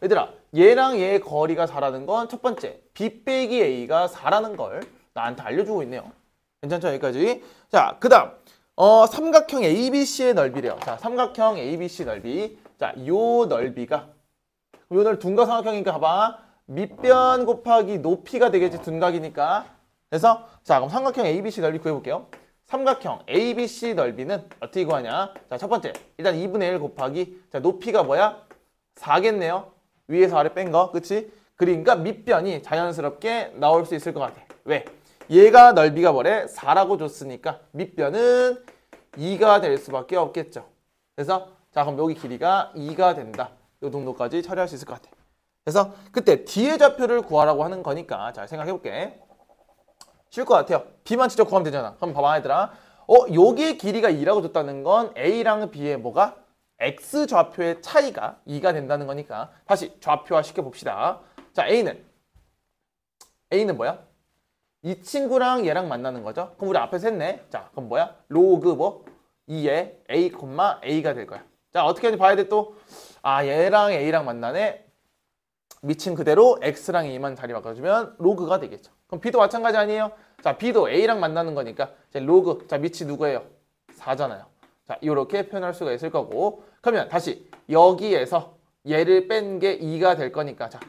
얘들아, 얘랑 얘의 거리가 4라는 건 첫 번째, B 빼기 A가 4라는 걸 나한테 알려주고 있네요. 괜찮죠? 여기까지. 자, 그 다음 삼각형 ABC의 넓이래요. 자, 삼각형 ABC 넓이. 자, 요 넓이가 요 넓이 둔각 삼각형이니까 봐봐. 밑변 곱하기 높이가 되겠지. 둔각이니까. 그래서 자, 그럼 삼각형 ABC 넓이 구해볼게요. 삼각형 ABC 넓이는 어떻게 구하냐? 자, 첫 번째, 일단 2분의 1 곱하기 자, 높이가 뭐야? 4겠네요. 위에서 아래 뺀 거, 그치? 그러니까 밑변이 자연스럽게 나올 수 있을 것 같아. 왜? 얘가 넓이가 뭐래? 4라고 줬으니까 밑변은 2가 될 수밖에 없겠죠. 그래서 자, 그럼 여기 길이가 2가 된다. 이 정도까지 처리할 수 있을 것 같아. 그래서 그때 뒤의 좌표를 구하라고 하는 거니까 자, 생각해볼게. 쉬울 것 같아요. B만 직접 구하면 되잖아. 그럼 봐봐, 얘들아. 여기의 길이가 2라고 줬다는 건 A랑 B의 뭐가? X 좌표의 차이가 2가 된다는 거니까 다시 좌표화 시켜봅시다. 자, A는 뭐야? 이 친구랑 얘랑 만나는 거죠. 그럼 우리 앞에서 했네. 자, 그럼 뭐야? 로그 뭐? 2의 A, A가 될 거야. 자, 어떻게 하는지 봐야 돼 또. 아, 얘랑 A랑 만나네. 미친 그대로 X랑 A만 자리 바꿔주면 로그가 되겠죠. 그럼 B도 마찬가지 아니에요? 자, B도 A랑 만나는 거니까 이제 로그, 자, 밑이 누구예요? 4잖아요. 자, 이렇게 표현할 수가 있을 거고. 그러면 다시 여기에서 얘를 뺀 게 2가 될 거니까 자,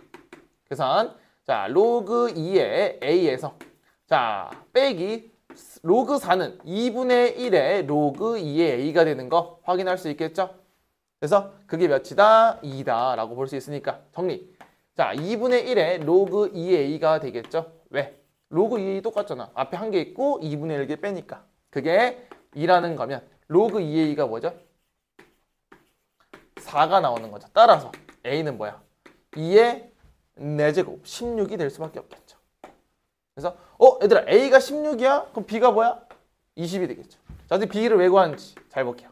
계산. 자, 로그 2의 A에서 자, 빼기 로그 4는 2분의 1의 로그 2의 A가 되는 거 확인할 수 있겠죠? 그래서 그게 몇이다? 2다 라고 볼 수 있으니까 정리. 자, 2분의 1의 로그 2의 A가 되겠죠? 왜? 로그 2의 똑같잖아. 앞에 한 개 있고 2분의 1개 빼니까. 그게 2라는 거면 로그 2의 A가 뭐죠? 4가 나오는 거죠. 따라서 A는 뭐야? 2의 4제곱 16이 될 수밖에 없겠죠. 그래서 얘들아, A가 16이야? 그럼 B가 뭐야? 20이 되겠죠. 자, 근데 B를 왜 구하는지 잘 볼게요.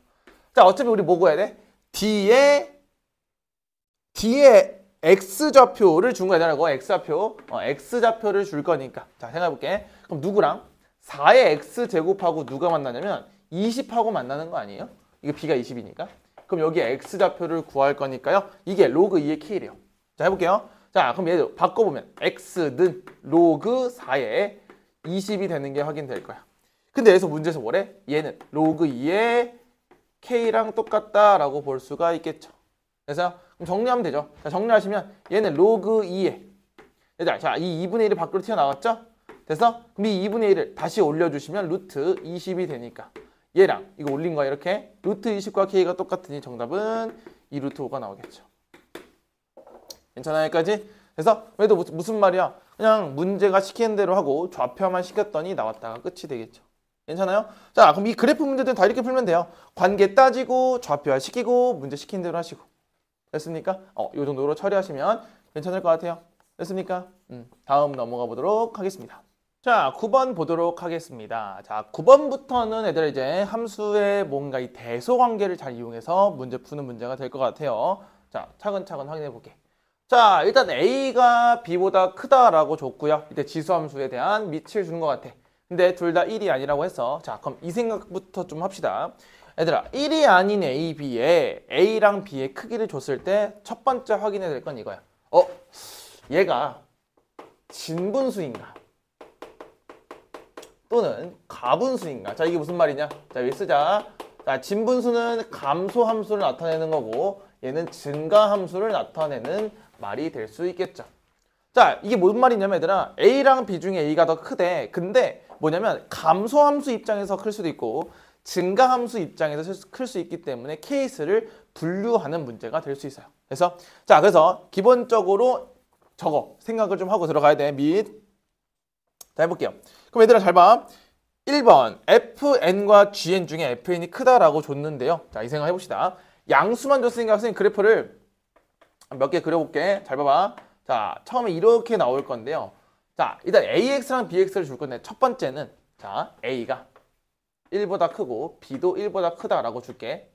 자, 어차피 우리 뭐 구해야 돼? D의 X좌표를 준 거야. 고 X좌표. X좌표를 줄 거니까. 자, 생각해볼게. 그럼 누구랑? 4의 X제곱하고 누가 만나냐면 20하고 만나는 거 아니에요? 이거 B가 20이니까. 그럼 여기 X좌표를 구할 거니까요. 이게 로그 2의 K래요. 자, 해볼게요. 자, 그럼 얘도 바꿔보면 X는 로그 4의 20이 되는 게 확인될 거야. 근데 여기서 문제에서 뭐래? 얘는 로그 2의 K랑 똑같다라고 볼 수가 있겠죠. 그래서 그럼 정리하면 되죠. 자, 정리하시면 얘는 로그 2의 자, 이 2분의 1이 밖으로 튀어나왔죠? 그래서 그럼 이 2분의 1을 다시 올려주시면 루트 20이 되니까 얘랑 이거 올린 거야. 이렇게 루트 20과 K가 똑같으니 정답은 2 루트 5가 나오겠죠. 괜찮아요? 여기까지? 그래서 그래도 무슨 말이야? 그냥 문제가 시키는 대로 하고 좌표만 시켰더니 나왔다가 끝이 되겠죠. 괜찮아요? 자, 그럼 이 그래프 문제들은 다 이렇게 풀면 돼요. 관계 따지고 좌표화 시키고 문제 시킨 대로 하시고. 됐습니까? 요 정도로 처리하시면 괜찮을 것 같아요. 됐습니까? 다음 넘어가 보도록 하겠습니다. 자, 9번 보도록 하겠습니다. 자, 9번부터는 애들 이제 함수의 뭔가 이 대소 관계를 잘 이용해서 문제 푸는 문제가 될 것 같아요. 자, 차근차근 확인해 볼게. 자, 일단 A가 B보다 크다라고 줬고요. 이때 지수함수에 대한 밑을 주는 것 같아. 근데 둘 다 1이 아니라고 해서 자, 그럼 이 생각부터 좀 합시다. 얘들아, 1이 아닌 A, B에 A랑 B의 크기를 줬을 때 첫 번째 확인해야 될 건 이거야. 얘가 진분수인가 또는 가분수인가. 자, 이게 무슨 말이냐? 자, 여기 쓰자. 자, 진분수는 감소함수를 나타내는 거고 얘는 증가함수를 나타내는 말이 될 수 있겠죠. 자, 이게 뭔 말이냐면 얘들아, A랑 B 중에 A가 더 크대. 근데 뭐냐면 감소함수 입장에서 클 수도 있고 증가함수 입장에서 클 수 있기 때문에 케이스를 분류하는 문제가 될 수 있어요. 그래서 기본적으로 저거 생각을 좀 하고 들어가야 돼. 자, 해볼게요. 그럼 얘들아 잘 봐. 1번 fn과 gn 중에 fn이 크다라고 줬는데요. 자, 이 생각 해봅시다. 양수만 줬으니까 선생님 그래프를 몇 개 그려볼게. 잘 봐봐. 자, 처음에 이렇게 나올 건데요. 자, 일단 AX랑 BX를 줄 건데 첫 번째는 자, A가 1보다 크고 B도 1보다 크다라고 줄게.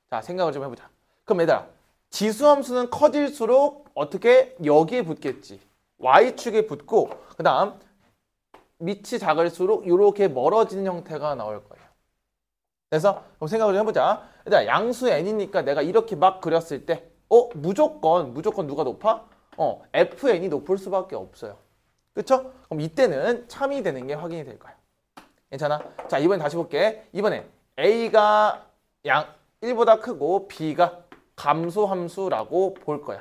자, 생각을 좀 해보자. 그럼 얘들아, 지수함수는 커질수록 어떻게 여기에 붙겠지. Y축에 붙고 그 다음 밑이 작을수록 이렇게 멀어지는 형태가 나올 거예요. 그래서 그럼 생각을 좀 해보자. 얘들아, 양수 n이니까 내가 이렇게 막 그렸을 때 무조건 누가 높아? fn이 높을 수밖에 없어요. 그쵸? 그럼 이때는 참이 되는 게 확인이 될 거야. 괜찮아? 자, 이번엔 다시 볼게. 이번엔 A가 1보다 크고 B가 감소함수라고 볼 거야.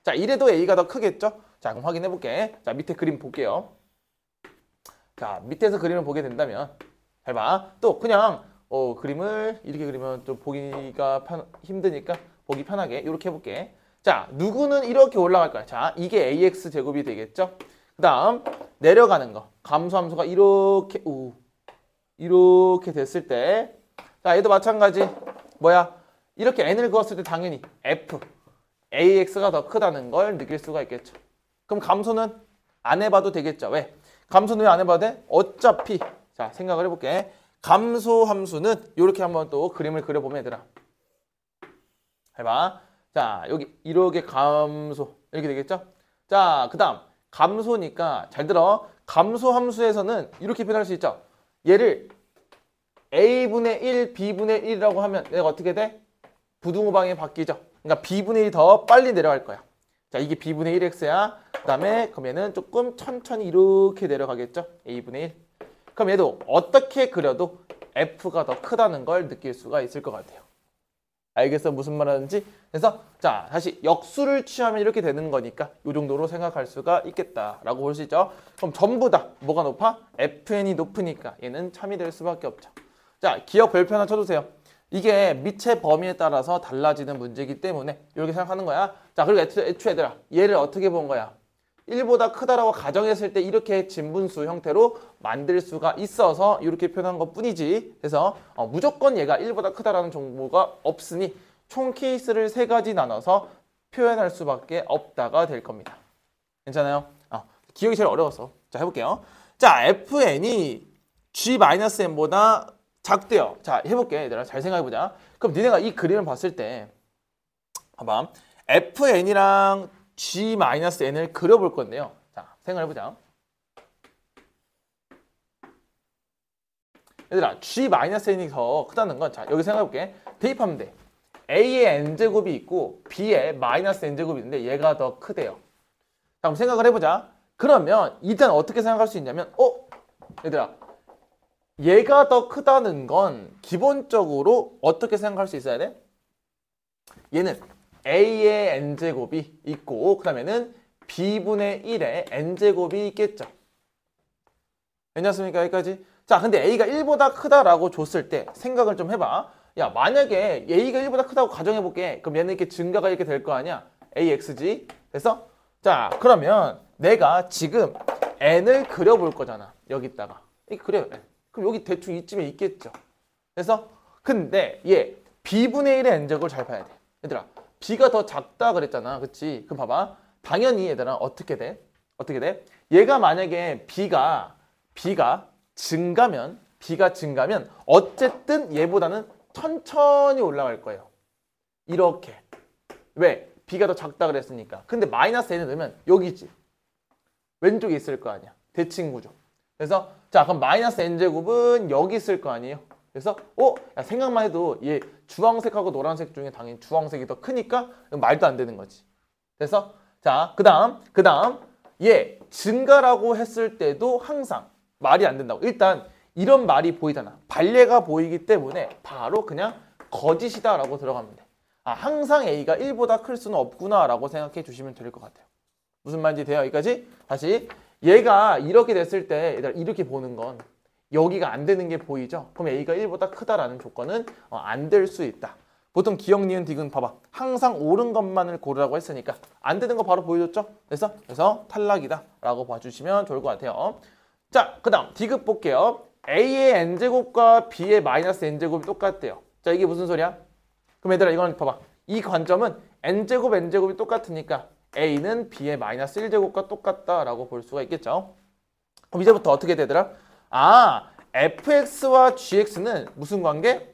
자, 이래도 A가 더 크겠죠? 자, 그럼 확인해 볼게. 자, 밑에 그림 볼게요. 자, 밑에서 그림을 보게 된다면 잘 봐. 또 그냥 그림을 이렇게 그리면 좀 보기가 힘드니까 보기 편하게 이렇게 해볼게. 자, 누구는 이렇게 올라갈 거야. 자, 이게 AX 제곱이 되겠죠? 그 다음 내려가는 거. 감소함수가 이렇게 됐을 때 자, 얘도 마찬가지. 뭐야? 이렇게 n을 그었을 때 당연히 f, AX가 더 크다는 걸 느낄 수가 있겠죠. 그럼 감소는 안 해봐도 되겠죠. 왜? 감소는 왜 안 해봐도 돼? 어차피 자, 생각을 해볼게. 감소함수는 이렇게 한번 또 그림을 그려보면 얘들아. 해봐. 자, 여기 이렇게 감소 이렇게 되겠죠? 자, 그 다음 감소니까 잘 들어. 감소함수에서는 이렇게 표현할 수 있죠. 얘를 A분의 1, B분의 1이라고 하면 얘가 어떻게 돼? 부등호방이 바뀌죠. 그러니까 B분의 1이 더 빨리 내려갈 거야. 자, 이게 B분의 1X야. 그 다음에 그럼 얘는 조금 천천히 이렇게 내려가겠죠. A분의 1. 그럼 얘도 어떻게 그려도 F가 더 크다는 걸 느낄 수가 있을 것 같아요. 알겠어? 무슨 말 하는지? 그래서 자, 다시 역수를 취하면 이렇게 되는 거니까 이 정도로 생각할 수가 있겠다라고 볼 수 있죠. 그럼 전부 다 뭐가 높아? FN이 높으니까 얘는 참이 될 수밖에 없죠. 자, 기억 별표 하나 쳐주세요. 이게 밑의 범위에 따라서 달라지는 문제이기 때문에 이렇게 생각하는 거야. 자, 그리고 애초에 얘들아, 얘를 어떻게 본 거야? 1보다 크다라고 가정했을 때 이렇게 진분수 형태로 만들 수가 있어서 이렇게 표현한 것 뿐이지. 그래서 무조건 얘가 1보다 크다라는 정보가 없으니 총 케이스를 3가지 나눠서 표현할 수밖에 없다가 될 겁니다. 괜찮아요? 기억이 제일 어려웠어. 자, 해볼게요. 자, fn이 g-n보다 작대요. 자, 해볼게. 얘들아, 잘 생각해보자. 그럼 니네가 이 그림을 봤을 때 봐봐. fn이랑 g-n을 그려볼 건데요. 자, 생각해보자. 얘들아, g-n이 더 크다는 건 자, 여기 생각해볼게. 대입하면 돼. a의 n제곱이 있고 b의 마이너스 n제곱이 있는데 얘가 더 크대요. 자, 그럼 생각을 해보자. 그러면 일단 어떻게 생각할 수 있냐면 얘들아, 얘가 더 크다는 건 기본적으로 어떻게 생각할 수 있어야 돼? 얘는 a의 n제곱이 있고 그 다음에는 b분의 1의 n제곱이 있겠죠. 괜찮습니까? 여기까지? 자, 근데 a가 1보다 크다라고 줬을 때 생각을 좀 해봐. 야, 만약에 a가 1보다 크다고 가정해볼게. 그럼 얘는 이렇게 증가가 이렇게 될 거 아니야? axg. 됐어? 자, 그러면 내가 지금 n을 그려볼 거잖아. 여기다가. 이렇게 그려요. 그럼 여기 대충 이쯤에 있겠죠. 그래서 근데 얘 b분의 1의 n제곱을 잘 봐야 돼. 얘들아, b가 더 작다 그랬잖아. 그치? 그럼 봐봐. 당연히 얘들아 어떻게 돼? 어떻게 돼? 얘가 만약에 b가 증가면 어쨌든 얘보다는 천천히 올라갈 거예요. 이렇게. 왜? b가 더 작다 그랬으니까. 근데 마이너스 n을 넣으면 여기지. 왼쪽에 있을 거 아니야. 대칭 구조. 그래서 자, 그럼 마이너스 n제곱은 여기 있을 거 아니에요. 그래서 야, 생각만 해도 얘 주황색하고 노란색 중에 당연히 주황색이 더 크니까 말도 안 되는 거지. 그래서 자, 그 다음 얘 증가라고 했을 때도 항상 말이 안 된다고. 일단 이런 말이 보이잖아. 반례가 보이기 때문에 바로 그냥 거짓이다라고 들어가면 돼. 아, 항상 A가 1보다 클 수는 없구나라고 생각해 주시면 될 것 같아요. 무슨 말인지 돼요? 여기까지? 다시. 얘가 이렇게 됐을 때 얘들아 이렇게 보는 건 여기가 안 되는 게 보이죠? 그럼 A가 1보다 크다라는 조건은 안 될 수 있다. 보통 기억, 니은, 디귿 봐봐. 항상 옳은 것만을 고르라고 했으니까 안 되는 거 바로 보여줬죠? 그래서 탈락이다 라고 봐주시면 좋을 것 같아요. 자, 그 다음 디귿 볼게요. A의 n제곱과 B의 마이너스 n제곱이 똑같대요. 자, 이게 무슨 소리야? 그럼 얘들아 이건 봐봐. 이 관점은 n제곱 n제곱이 똑같으니까 A는 B의 마이너스 1제곱과 똑같다라고 볼 수가 있겠죠. 그럼 이제부터 어떻게 되더라? 아, fx와 gx는 무슨 관계?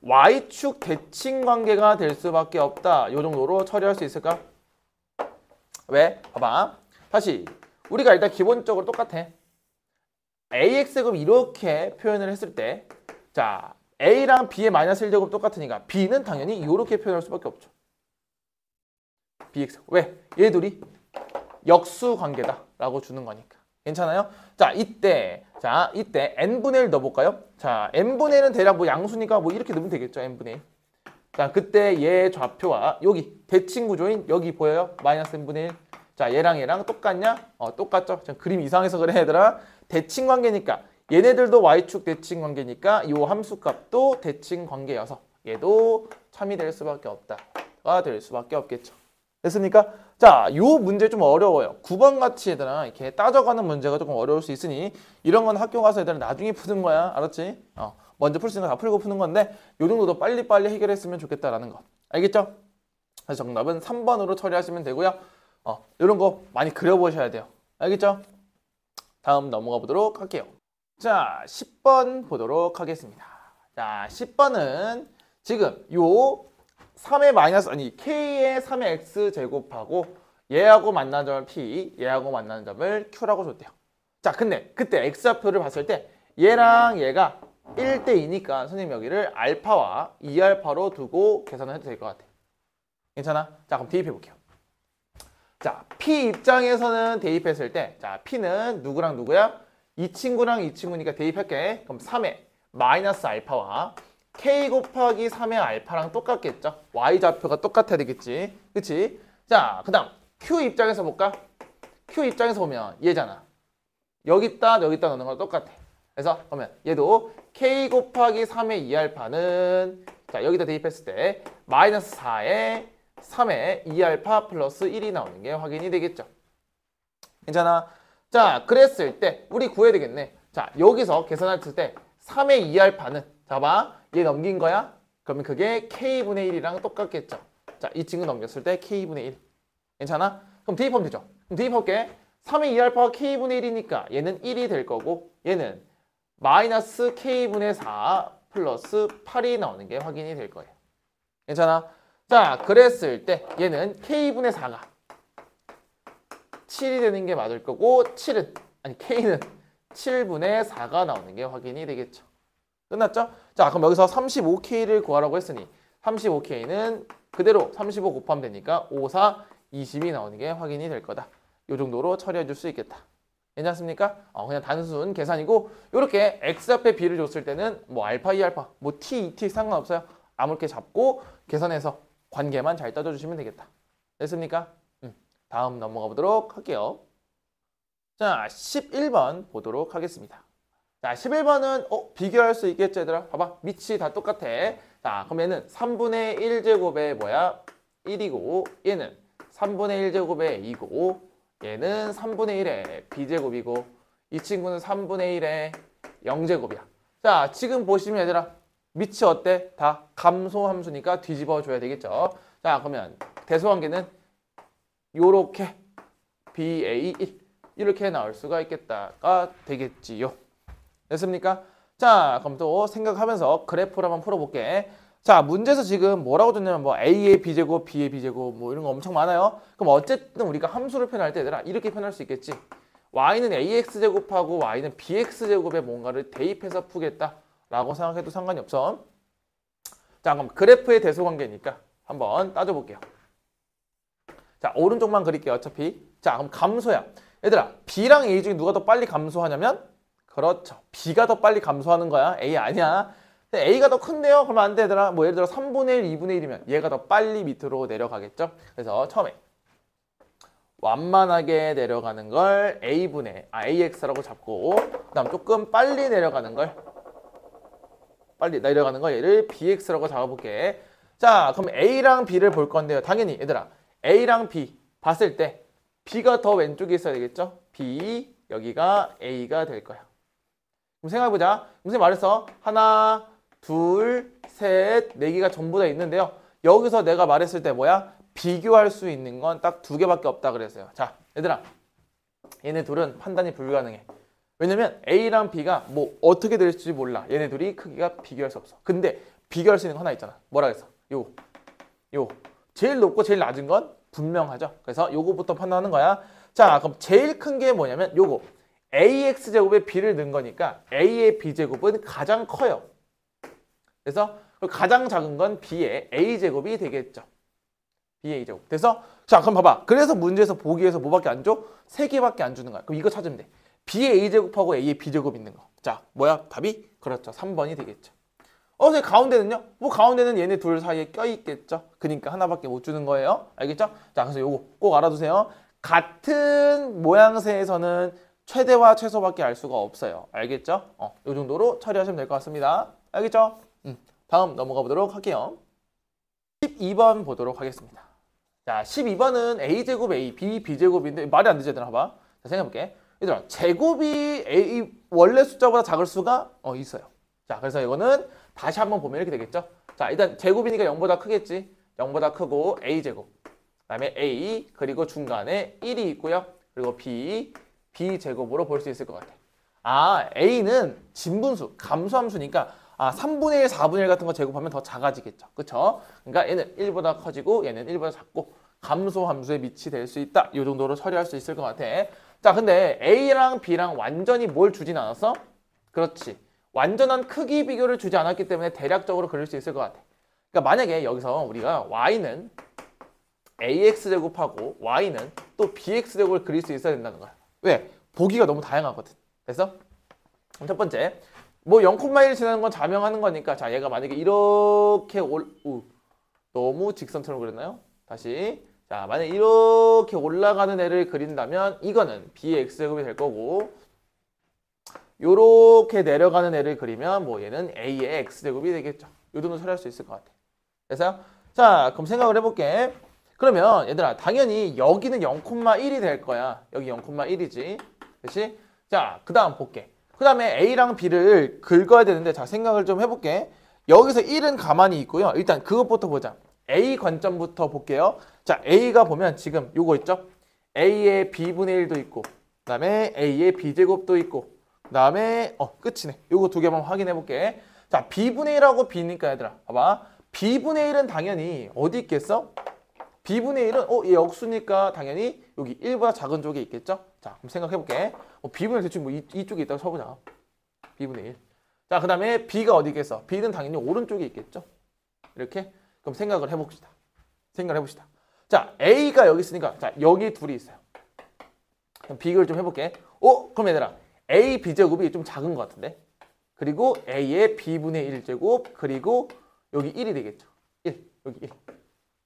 y축 대칭 관계가 될 수밖에 없다. 이 정도로 처리할 수 있을까? 왜? 봐봐. 다시 우리가 일단 기본적으로 똑같아. ax제곱 이렇게 표현을 했을 때 자, a랑 b의 마이너스 1제곱 똑같으니까 b는 당연히 이렇게 표현할 수밖에 없죠. bx. 왜? 얘들이 역수 관계다라고 주는 거니까. 괜찮아요? 자, 이때 n분의 1 넣어볼까요? 자, n분의 1은 대략 뭐 양수니까 뭐 이렇게 넣으면 되겠죠, n분의 1. 자, 그때 얘 좌표와 여기 대칭 구조인 여기 보여요? 마이너스 n분의 1. 자, 얘랑 똑같냐? 똑같죠? 그림 이상해서 그래, 얘들아. 대칭 관계니까 얘네들도 y축 대칭 관계니까 이 함수값도 대칭 관계여서 얘도 참이 될 수밖에 없다가 될 수밖에 없겠죠. 됐습니까? 자, 요 문제 좀 어려워요. 9번 같이 얘들아 이렇게 따져가는 문제가 조금 어려울 수 있으니 이런 건 학교 가서 얘들아 나중에 푸는 거야. 알았지? 먼저 풀 수 있는 거 다 풀고 푸는 건데 요 정도도 빨리빨리 해결했으면 좋겠다라는 거. 알겠죠? 그래서 정답은 3번으로 처리하시면 되고요. 이런 거 많이 그려보셔야 돼요. 알겠죠? 다음 넘어가 보도록 할게요. 자, 10번 보도록 하겠습니다. 자, 10번은 지금 요 3의 마이너스 k의 3의 x 제곱하고 얘하고 만나는 점을 p, 얘하고 만나는 점을 q라고 줬대요. 자, 근데 그때 x좌표를 봤을 때 얘랑 얘가 1대2니까 선생님 여기를 알파와 2알파로 두고 계산을 해도 될 것 같아요. 괜찮아? 자, 그럼 대입해 볼게요. 자, p 입장에서는 대입했을 때 자, p는 누구랑 누구야? 이 친구랑 이 친구니까 대입할게. 그럼 3의 마이너스 알파와 k 곱하기 3의 알파랑 똑같겠죠? y좌표가 똑같아야 되겠지. 그치? 자, 그 다음 q 입장에서 볼까? q 입장에서 보면 얘잖아. 여기다 넣는 거랑 똑같아. 그래서 그러면 얘도 k 곱하기 3의 2알파는 자, 여기다 대입했을 때 마이너스 4의 3의 2알파 플러스 1이 나오는 게 확인이 되겠죠. 괜찮아? 자, 그랬을 때 우리 구해야 되겠네. 자, 여기서 계산했을 때 3의 2알파는 자, 봐. 얘 넘긴 거야? 그러면 그게 k분의 1이랑 똑같겠죠. 자, 이 친구 넘겼을 때 k분의 1. 괜찮아? 그럼 대입하면 되죠. 그럼 대입할게. 3의 2알파가 k분의 1이니까 얘는 1이 될 거고 얘는 마이너스 k분의 4 플러스 8이 나오는 게 확인이 될 거예요. 괜찮아? 자, 그랬을 때 얘는 k분의 4가 7이 되는 게 맞을 거고 k는 7분의 4가 나오는 게 확인이 되겠죠. 끝났죠? 자, 그럼 여기서 35K를 구하라고 했으니 35K는 그대로 35 곱하면 되니까 5, 4, 20이 나오는 게 확인이 될 거다. 이 정도로 처리해 줄 수 있겠다. 괜찮습니까? 그냥 단순 계산이고 이렇게 x 앞에 b를 줬을 때는 뭐 알파, 2알파, 뭐 t, 2t 상관없어요. 아무렇게 잡고 계산해서 관계만 잘 따져주시면 되겠다. 됐습니까? 다음 넘어가 보도록 할게요. 자, 11번 보도록 하겠습니다. 자, 11번은 비교할 수 있겠지 얘들아? 봐봐. 밑이 다 똑같아. 자, 그럼 얘는 3분의 1제곱에 뭐야? 1이고 얘는 3분의 1제곱에 2고 얘는 3분의 1에 b제곱이고 이 친구는 3분의 1에 0제곱이야. 자, 지금 보시면 얘들아 밑이 어때? 다 감소함수니까 뒤집어 줘야 되겠죠. 자, 그러면 대소관계는 요렇게 BA1 이렇게 나올 수가 있겠다가 되겠지요. 됐습니까? 자, 그럼 또 생각하면서 그래프를 한번 풀어볼게. 자, 문제에서 지금 뭐라고 줬냐면 뭐 A의 B제곱, B의 B제곱 뭐 이런 거 엄청 많아요. 그럼 어쨌든 우리가 함수를 표현할 때 얘들아 이렇게 표현할 수 있겠지. Y는 AX제곱하고 Y는 BX제곱에 뭔가를 대입해서 푸겠다라고 생각해도 상관이 없어. 자, 그럼 그래프의 대소관계니까 한번 따져볼게요. 자, 오른쪽만 그릴게요. 어차피. 자, 그럼 감소야. 얘들아, B랑 A 중에 누가 더 빨리 감소하냐면 그렇죠. B가 더 빨리 감소하는 거야. A 아니야. 근데 A가 더 큰데요? 그러면 안 돼, 얘들아. 뭐 예를 들어 3분의 1, 2분의 1이면 얘가 더 빨리 밑으로 내려가겠죠. 그래서 처음에 완만하게 내려가는 걸 AX라고 잡고 그다음 조금 빨리 내려가는 걸 얘를 BX라고 잡아볼게. 자, 그럼 A랑 B를 볼 건데요. 당연히 얘들아, A랑 B 봤을 때 B가 더 왼쪽에 있어야 되겠죠? B, 여기가 A가 될 거야. 그럼 생각해보자. 선생님 말했어. 하나, 둘, 셋, 네 개가 전부 다 있는데요. 여기서 내가 말했을 때 뭐야? 비교할 수 있는 건 딱 두 개밖에 없다 그랬어요. 자, 얘들아, 얘네 둘은 판단이 불가능해. 왜냐면 A랑 B가 뭐 어떻게 될지 몰라. 얘네 둘이 크기가 비교할 수 없어. 근데 비교할 수 있는 거 하나 있잖아. 뭐라 그랬어? 요. 제일 높고 제일 낮은 건 분명하죠. 그래서 요거부터 판단하는 거야. 자, 그럼 제일 큰 게 뭐냐면 요거. AX제곱에 B를 넣은 거니까 A의 B제곱은 가장 커요. 그래서 가장 작은 건 B의 A제곱이 되겠죠. B의 A제곱. 그래서 자, 그럼 봐봐. 그래서 문제에서 보기에서 뭐밖에 안 줘? 3개밖에 안 주는 거야. 그럼 이거 찾으면 돼. B의 A제곱하고 A의 B제곱 있는 거. 자, 뭐야? 답이? 그렇죠. 3번이 되겠죠. 선생님 가운데는요? 뭐 가운데는 얘네 둘 사이에 껴있겠죠. 그러니까 하나밖에 못 주는 거예요. 알겠죠? 자, 그래서 요거 꼭 알아두세요. 같은 모양새에서는 최대와 최소밖에 알 수가 없어요. 알겠죠? 요 정도로 처리하시면 될 것 같습니다. 알겠죠? 다음 넘어가 보도록 할게요. 12번 보도록 하겠습니다. 자, 12번은 A제곱 A, B, B제곱인데 말이 안 되지, 얘들아. 봐봐. 자, 생각해볼게. 얘들아, 제곱이 A 원래 숫자보다 작을 수가 있어요. 자, 그래서 이거는 다시 한번 보면 이렇게 되겠죠. 자, 일단 제곱이니까 0보다 크겠지. 0보다 크고 A제곱. 그 다음에 A, 그리고 중간에 1이 있고요. 그리고 B, B제곱으로 볼 수 있을 것 같아. 아, A는 진분수, 감소함수니까 3분의 1, 4분의 1 같은 거 제곱하면 더 작아지겠죠. 그쵸? 그러니까 얘는 1보다 커지고 얘는 1보다 작고 감소함수의 밑이 될 수 있다. 이 정도로 처리할 수 있을 것 같아. 자, 근데 A랑 B랑 완전히 뭘 주진 않았어? 그렇지. 완전한 크기 비교를 주지 않았기 때문에 대략적으로 그릴 수 있을 것 같아. 그러니까 만약에 여기서 우리가 Y는 AX제곱하고 Y는 또 BX제곱을 그릴 수 있어야 된다는 거야. 왜? 보기가 너무 다양하거든. 그래서 첫 번째, 뭐 0,1 지나는 건 자명하는 거니까 자, 얘가 만약에 이렇게 너무 직선처럼 그렸나요? 다시. 자, 만약에 이렇게 올라가는 애를 그린다면 이거는 B의 X제곱이 될 거고 요렇게 내려가는 애를 그리면 뭐 얘는 A의 X제곱이 되겠죠. 요 정도 처리할 수 있을 것 같아. 그래서 자, 그럼 생각을 해볼게. 그러면 얘들아, 당연히 여기는 0,1이 될 거야. 여기 0,1이지. 그렇지? 자, 그 다음 볼게. 그 다음에 A랑 B를 긁어야 되는데 자, 생각을 좀 해볼게. 여기서 1은 가만히 있고요. 일단 그것부터 보자. A 관점부터 볼게요. 자, A가 보면 지금 요거 있죠? A의 B분의 1도 있고 그 다음에 A의 B제곱도 있고 그 다음에 끝이네. 요거 두 개만 확인해 볼게. 자, B분의 1하고 B니까 얘들아 봐봐. B분의 1은 당연히 어디 있겠어? B분의 1은 얘 역수니까 당연히 여기 1보다 작은 쪽에 있겠죠? 자, 그럼 생각해 볼게. B분의 1 대충 뭐 이쪽에 있다고 쳐보자. B분의 1. 자, 그 다음에 B가 어디 있겠어? B는 당연히 오른쪽에 있겠죠? 이렇게. 그럼 생각을 해봅시다. 자, A가 여기 있으니까 자, 여기 둘이 있어요. 그럼 비교를 좀 해볼게. 그럼 얘들아, A, B제곱이 좀 작은 것 같은데? 그리고 A의 B분의 1제곱 그리고 여기 1이 되겠죠. 1, 여기 1.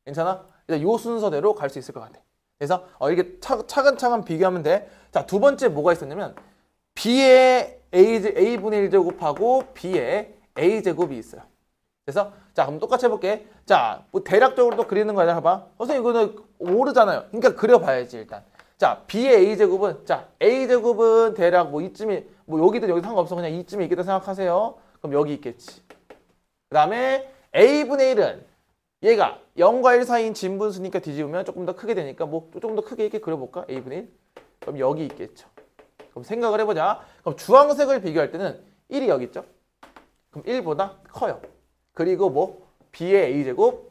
괜찮아? 일단 요 순서대로 갈 수 있을 것 같아. 그래서 이렇게 차근차근 비교하면 돼. 자, 두 번째 뭐가 있었냐면 B의 A분의 1제곱하고 B의 A제곱이 있어요. 그래서 자, 그럼 똑같이 해볼게. 자, 뭐 대략적으로 또 그리는 거야. 봐봐. 선생님 이거는 모르잖아요. 그러니까 그려봐야지 일단. 자, B의 A제곱은 자, A제곱은 대략 뭐 이쯤이 뭐 여기든 여기 상관없어. 그냥 이쯤에 있겠다 생각하세요. 그럼 여기 있겠지. 그 다음에 A분의 1은 얘가 0과 1 사이인 진분수니까 뒤집으면 조금 더 크게 되니까 뭐 조금 더 크게 이렇게 그려볼까? A분의 1. 그럼 여기 있겠죠. 그럼 생각을 해보자. 그럼 주황색을 비교할 때는 1이 여기 있죠. 그럼 1보다 커요. 그리고 뭐 B의 A제곱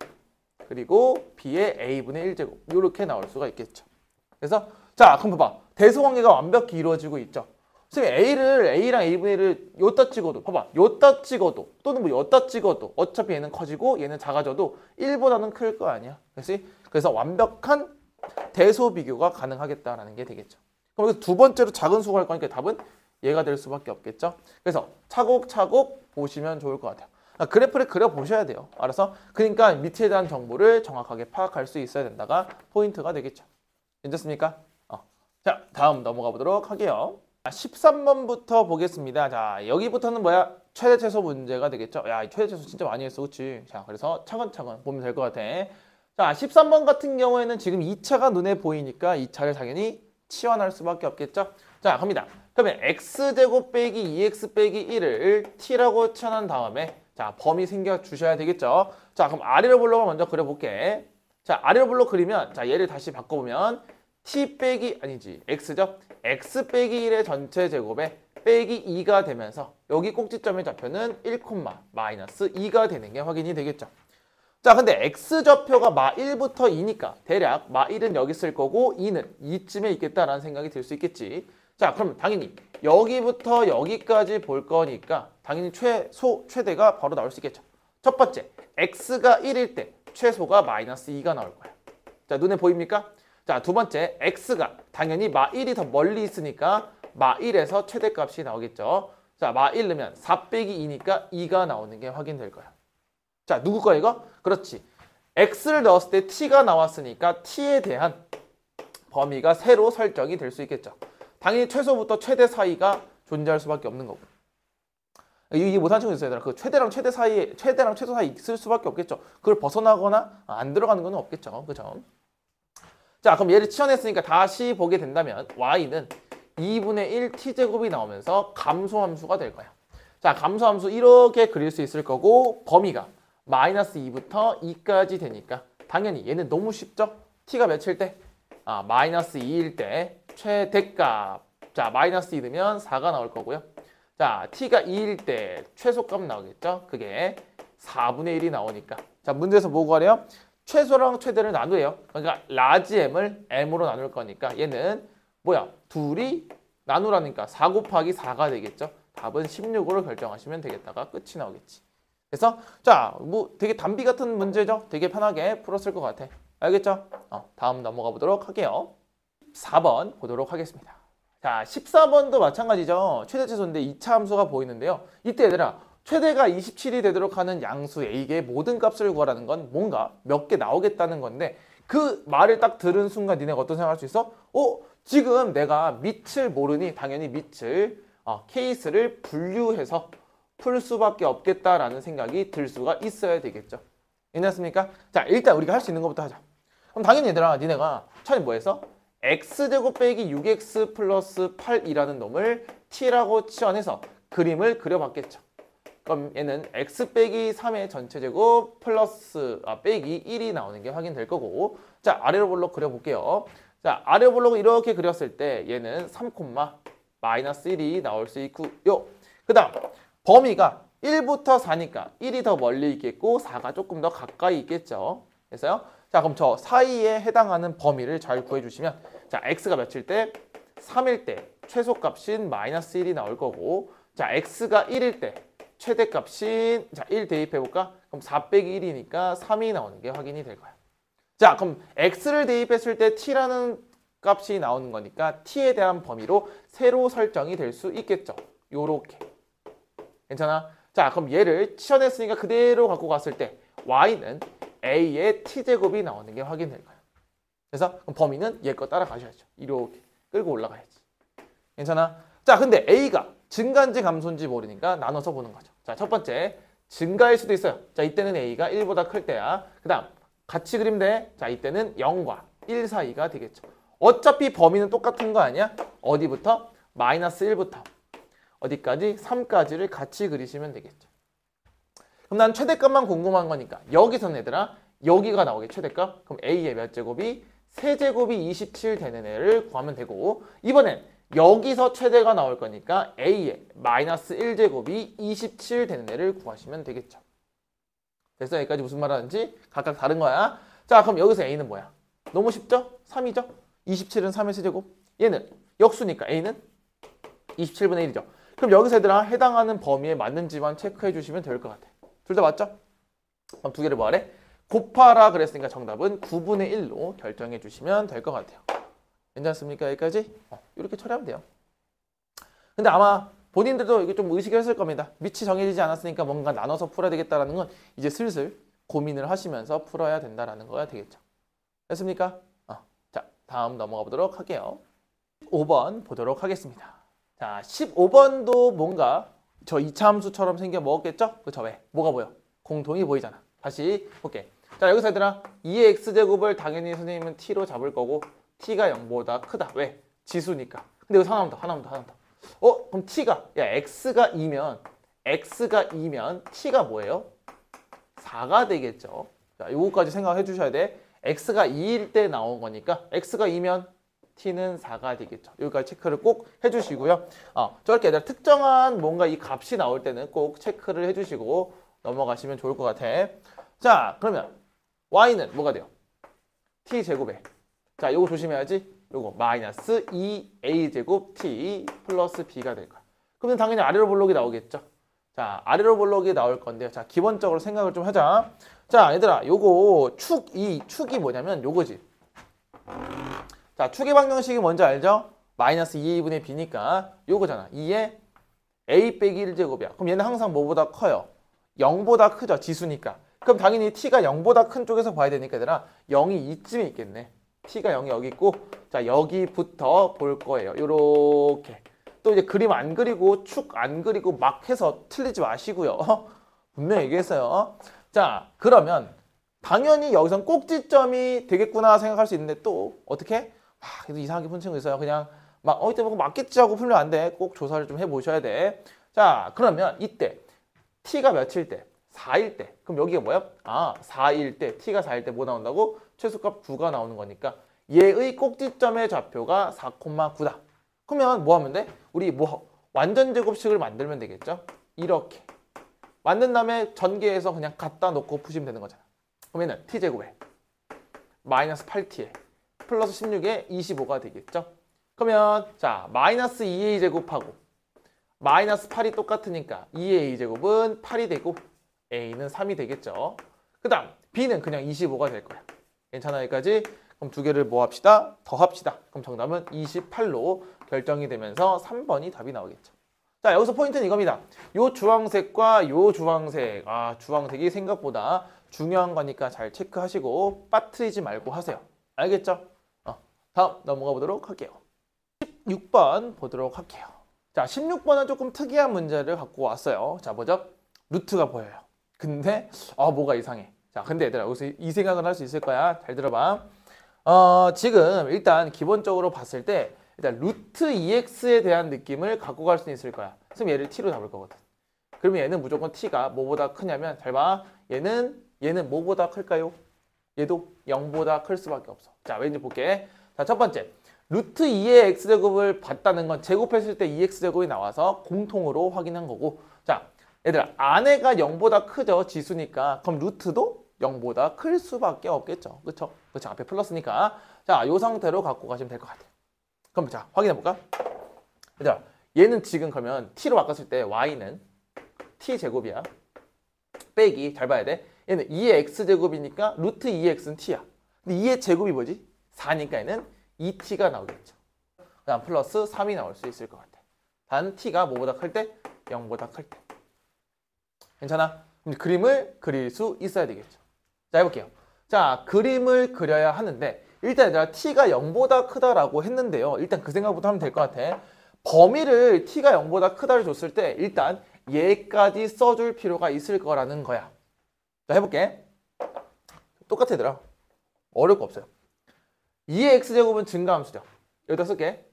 그리고 B의 A분의 1제곱 이렇게 나올 수가 있겠죠. 그래서 자, 그럼 봐봐. 대소관계가 완벽히 이루어지고 있죠. 선생님 A랑 A분의 1을 요따 찍어도 봐봐. 요따 찍어도 또는 뭐 요따 찍어도 어차피 얘는 커지고 얘는 작아져도 1보다는 클 거 아니야. 그래서 완벽한 대소 비교가 가능하겠다라는 게 되겠죠. 그럼 여기서 두 번째로 작은 수가 할 거니까 답은 얘가 될 수밖에 없겠죠. 그래서 차곡차곡 보시면 좋을 것 같아요. 그래프를 그려보셔야 돼요. 알아서. 그러니까 밑에 대한 정보를 정확하게 파악할 수 있어야 된다가 포인트가 되겠죠. 괜찮습니까? 자, 다음 넘어가 보도록 할게요. 13번부터 보겠습니다. 자, 여기부터는 뭐야? 최대 최소 문제가 되겠죠. 야, 이 최대 최소 진짜 많이 했어. 그치? 자, 그래서 차근차근 보면 될 것 같아. 자, 13번 같은 경우에는 지금 2차가 눈에 보이니까 2차를 당연히 치환할 수밖에 없겠죠. 자, 갑니다. 그러면 x제곱 빼기 2x 빼기 1을 t라고 치환한 다음에 자, 범위 생겨 주셔야 되겠죠. 자, 그럼 아래로 블록을 먼저 그려볼게. 자, 아래로 블록 그리면 자, 얘를 다시 바꿔보면 t 빼기 아니지 x죠. x 빼기 1의 전체 제곱에 빼기 2가 되면서 여기 꼭지점의 좌표는 1, 마이너스 2가 되는 게 확인이 되겠죠. 자, 근데 x좌표가 마 1부터 2니까 대략 마 1은 여기 쓸 거고 2는 이쯤에 있겠다라는 생각이 들 수 있겠지. 자, 그럼 당연히 여기부터 여기까지 볼 거니까 당연히 최대가 바로 나올 수 있겠죠. 첫 번째, x가 1일 때 최소가 마이너스 2가 나올 거야. 자, 눈에 보입니까? 자, 두 번째, x가 당연히 마 1이 더 멀리 있으니까 마 1에서 최대값이 나오겠죠. 자, 마 1 넣으면 4 빼기 2니까 2가 나오는 게 확인될 거야. 자, 누구 거야 이거? 그렇지. x를 넣었을 때 t가 나왔으니까 t에 대한 범위가 새로 설정이 될 수 있겠죠. 당연히 최소부터 최대 사이가 존재할 수밖에 없는 거고. 이게 못한 친구 있어요. 얘들아. 그 최대랑 최대 사이에 최대랑 최소 사이 있을 수밖에 없겠죠. 그걸 벗어나거나 안 들어가는 건 없겠죠. 그죠? 자, 그럼 얘를 치환했으니까 다시 보게 된다면 y는 2분의 1 t제곱이 나오면서 감소함수가 될 거야. 자, 감소함수 이렇게 그릴 수 있을 거고 범위가 마이너스 2부터 2까지 되니까 당연히 얘는 너무 쉽죠? t가 몇일 때? 마이너스 2일 때 최대값. 자, 마이너스 2 넣으면 4가 나올 거고요. 자, t가 2일 때 최소값 나오겠죠? 그게 4분의 1이 나오니까. 자, 문제에서 뭐 구하래요? 최소랑 최대를 나누래요. 그러니까 라지 m을 m으로 나눌 거니까 얘는 뭐야? 둘이 나누라니까 4 곱하기 4가 되겠죠? 답은 16으로 결정하시면 되겠다가 끝이 나오겠지. 그래서 자, 뭐 되게 단비 같은 문제죠? 되게 편하게 풀었을 것 같아. 알겠죠? 다음 넘어가 보도록 할게요. 4번 보도록 하겠습니다. 자, 14번도 마찬가지죠. 최대 최소인데 2차 함수가 보이는데요. 이때 얘들아, 최대가 27이 되도록 하는 양수 A의 모든 값을 구하라는 건 뭔가 몇 개 나오겠다는 건데 그 말을 딱 들은 순간 니네가 어떤 생각할 수 있어? 지금 내가 밑을 모르니 당연히 밑을 케이스를 분류해서 풀 수밖에 없겠다라는 생각이 들 수가 있어야 되겠죠. 이해했습니까? 자, 일단 우리가 할 수 있는 것부터 하자. 그럼 당연히 얘들아, 니네가 처음에 뭐 했어? x제곱 빼기 6x 플러스 8이라는 놈을 t라고 치환해서 그림을 그려봤겠죠. 그럼 얘는 x 빼기 3의 전체 제곱 플러스 빼기 1이 나오는 게 확인될 거고. 자, 아래로 블록 그려볼게요. 자, 아래로 블록을 이렇게 그렸을 때 얘는 3, 마이너스 1이 나올 수 있고요. 그 다음 범위가 1부터 4니까 1이 더 멀리 있겠고 4가 조금 더 가까이 있겠죠. 그래서요. 자, 그럼 저 사이에 해당하는 범위를 잘 구해주시면 자, x가 몇일 때? 3일 때 최소값인 마이너스 1이 나올 거고 자, x가 1일 때 최대값인 자, 1 대입해볼까? 그럼 4 빼기 1이니까 3이 나오는 게 확인이 될 거야. 자, 그럼 x를 대입했을 때 t라는 값이 나오는 거니까 t에 대한 범위로 새로 설정이 될 수 있겠죠. 요렇게. 괜찮아? 자, 그럼 얘를 치환했으니까 그대로 갖고 갔을 때 y는 a의 t제곱이 나오는 게 확인될 거야. 그래서 그럼 범위는 얘 거 따라가셔야죠. 이렇게 끌고 올라가야지. 괜찮아? 자, 근데 a가 증가인지 감소인지 모르니까 나눠서 보는 거죠. 자, 첫 번째 증가일 수도 있어요. 자, 이때는 a가 1보다 클 때야. 그 다음 같이 그리면 돼. 자, 이때는 0과 1 사이가 되겠죠. 어차피 범위는 똑같은 거 아니야? 어디부터? 마이너스 1부터 어디까지? 3까지를 같이 그리시면 되겠죠. 그럼 난 최대값만 궁금한 거니까 여기서는 얘들아 여기가 나오게 최대값. 그럼 a의 몇 제곱이? 세제곱이 27 되는 애를 구하면 되고 이번엔 여기서 최대가 나올 거니까 a의 마이너스 1제곱이 27 되는 애를 구하시면 되겠죠. 됐어? 여기까지 무슨 말 하는지 각각 다른 거야. 자, 그럼 여기서 a는 뭐야? 너무 쉽죠? 3이죠? 27은 3의 세제곱. 얘는 역수니까 a는 27분의 1이죠. 그럼 여기서 얘들아 해당하는 범위에 맞는지만 체크해 주시면 될 것 같아. 둘 다 맞죠? 그럼 두 개를 뭐하래? 곱하라 그랬으니까 정답은 9분의 1로 결정해 주시면 될 것 같아요. 괜찮습니까? 여기까지? 이렇게 처리하면 돼요. 근데 아마 본인들도 이게 좀 의식을 했을 겁니다. 밑이 정해지지 않았으니까 뭔가 나눠서 풀어야 되겠다라는 건 이제 슬슬 고민을 하시면서 풀어야 된다라는 거야 되겠죠. 됐습니까? 자, 다음 넘어가 보도록 할게요. 5번 보도록 하겠습니다. 자, 15번도 뭔가 저 2차 함수처럼 생겨 먹었겠죠? 그쵸? 왜? 뭐가 보여? 공통이 보이잖아. 다시 볼게. 자, 여기서 얘들아 2의 x제곱을 당연히 선생님은 t로 잡을 거고 t가 0보다 크다. 왜? 지수니까. 근데 여기서 하나만 더. 그럼 t가 x가 2면 t가 뭐예요? 4가 되겠죠. 자, 요거까지 생각해 주셔야 돼. x가 2일 때 나온 거니까 x가 2면 t는 4가 되겠죠. 여기까지 체크를 꼭 해주시고요. 저렇게 얘들아 특정한 뭔가 이 값이 나올 때는 꼭 체크를 해주시고 넘어가시면 좋을 것 같아. 자, 그러면 y는 뭐가 돼요? t제곱에. 자, 요거 조심해야지. 요거 마이너스 2a제곱 t 플러스 b가 될 거야. 그러면 당연히 아래로 볼록이 나오겠죠. 자, 아래로 볼록이 나올 건데요. 자, 기본적으로 생각을 좀 하자. 자, 얘들아, 요거 축이 뭐냐면 요거지. 자, 축의 방정식이 뭔지 알죠? 마이너스 2a분의 b니까 요거잖아. 2에 a 빼기 1제곱이야. 그럼 얘는 항상 뭐보다 커요? 0보다 크죠, 지수니까. 그럼 당연히 t가 0보다 큰 쪽에서 봐야 되니까 얘들아 0이 이쯤에 있겠네. t가 0이 여기 있고, 자, 여기부터 볼 거예요. 요렇게. 또 이제 그림 안 그리고 축 안 그리고 막 해서 틀리지 마시고요. 분명히 얘기했어요. 자, 그러면 당연히 여기선 꼭지점이 되겠구나 생각할 수 있는데 또 어떻게? 그래도 이상하게 푼 친구 있어요. 그냥 막 이때 뭐 맞겠지 하고 풀면 안 돼. 꼭 조사를 좀 해보셔야 돼. 자, 그러면 이때 t가 몇일 때? 4일 때. 그럼 여기가 뭐야? 4일 때. t가 4일 때 뭐 나온다고? 최소값 9가 나오는 거니까 얘의 꼭지점의 좌표가 4,9다. 그러면 뭐 하면 돼? 우리 완전 제곱식을 만들면 되겠죠? 이렇게. 만든 다음에 전개해서 그냥 갖다 놓고 푸시면 되는 거잖아. 그러면은 t제곱에 마이너스 8t에 플러스 16에 25가 되겠죠? 그러면 자, 마이너스 2a 제곱하고 마이너스 8이 똑같으니까 2a 제곱은 8이 되고 a는 3이 되겠죠? 그 다음 b는 그냥 25가 될 거야. 괜찮아 여기까지? 그럼 두 개를 뭐 합시다? 더 합시다. 그럼 정답은 28로 결정이 되면서 3번이 답이 나오겠죠. 자, 여기서 포인트는 이겁니다. 요 주황색과 요 주황색. 주황색이 생각보다 중요한 거니까 잘 체크하시고 빠뜨리지 말고 하세요. 알겠죠? 다음 넘어가 보도록 할게요. 16번 보도록 할게요. 자, 16번은 조금 특이한 문제를 갖고 왔어요. 자, 뭐죠? 루트가 보여요. 근데 뭐가 이상해. 자, 근데 얘들아 여기서 이 생각을 할 수 있을 거야. 잘 들어봐. 지금 일단 기본적으로 봤을 때 일단 루트 2x에 대한 느낌을 갖고 갈 수 있을 거야. 그럼 얘를 t로 잡을 거거든. 그러면 얘는 무조건 t가 뭐보다 크냐면 잘 봐. 얘는 뭐보다 클까요? 얘도 0보다 클 수밖에 없어. 자, 왠지 볼게. 자, 첫 번째. 루트 2의 x제곱을 봤다는 건 제곱했을 때 2x제곱이 나와서 공통으로 확인한 거고. 자, 얘들아 안에가 0보다 크죠? 지수니까. 그럼 루트도 0보다 클 수밖에 없겠죠. 그쵸? 그쵸? 앞에 플러스니까. 자, 요 상태로 갖고 가시면 될 것 같아요. 그럼 자, 확인해 볼까? 얘들아, 얘는 지금 그러면 t로 바꿨을 때 y는 t제곱이야. 빼기, 잘 봐야 돼. 얘는 2의 x제곱이니까 루트 2의 x는 t야. 근데 2의 제곱이 뭐지? 4니까 얘는 2t가 나오겠죠. 그 다음 플러스 3이 나올 수 있을 것 같아. 단 t가 뭐보다 클 때? 0보다 클 때. 괜찮아? 그럼 그림을 그릴 수 있어야 되겠죠. 자, 해볼게요. 자, 그림을 그려야 하는데 일단 얘들아 t가 0보다 크다라고 했는데요. 일단 그 생각부터 하면 될 것 같아. 범위를 t가 0보다 크다를 줬을 때 일단 얘까지 써줄 필요가 있을 거라는 거야. 자, 해볼게. 똑같아 얘들아. 어려울 거 없어요. 2의 x제곱은 증가함수죠. 여기다 쓸게.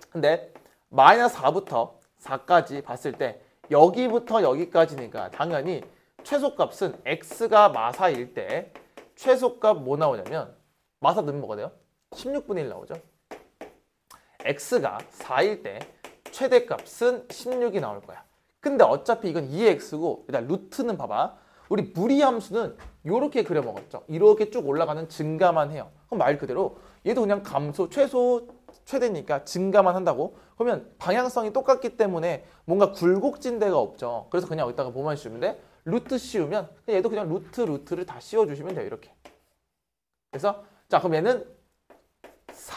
근데 마이너스 4부터 4까지 봤을 때 여기부터 여기까지니까 당연히 최소값은 x가 마사일 때 최소값 뭐 나오냐면 마사 넣으면 뭐가 돼요? 16분의 1 나오죠. x가 4일 때 최대값은 16이 나올 거야. 근데 어차피 이건 2x고 일단 루트는 봐봐. 우리 무리함수는 이렇게 그려 먹었죠. 이렇게 쭉 올라가는 증가만 해요. 그럼 말 그대로 얘도 그냥 감소, 최소, 최대니까 증가만 한다고? 그러면 방향성이 똑같기 때문에 뭔가 굴곡진 데가 없죠. 그래서 그냥 여기다가 뭐만 씌우면 돼? 루트 씌우면 얘도 그냥 루트를 다 씌워주시면 돼요. 이렇게. 그래서 자, 그럼 얘는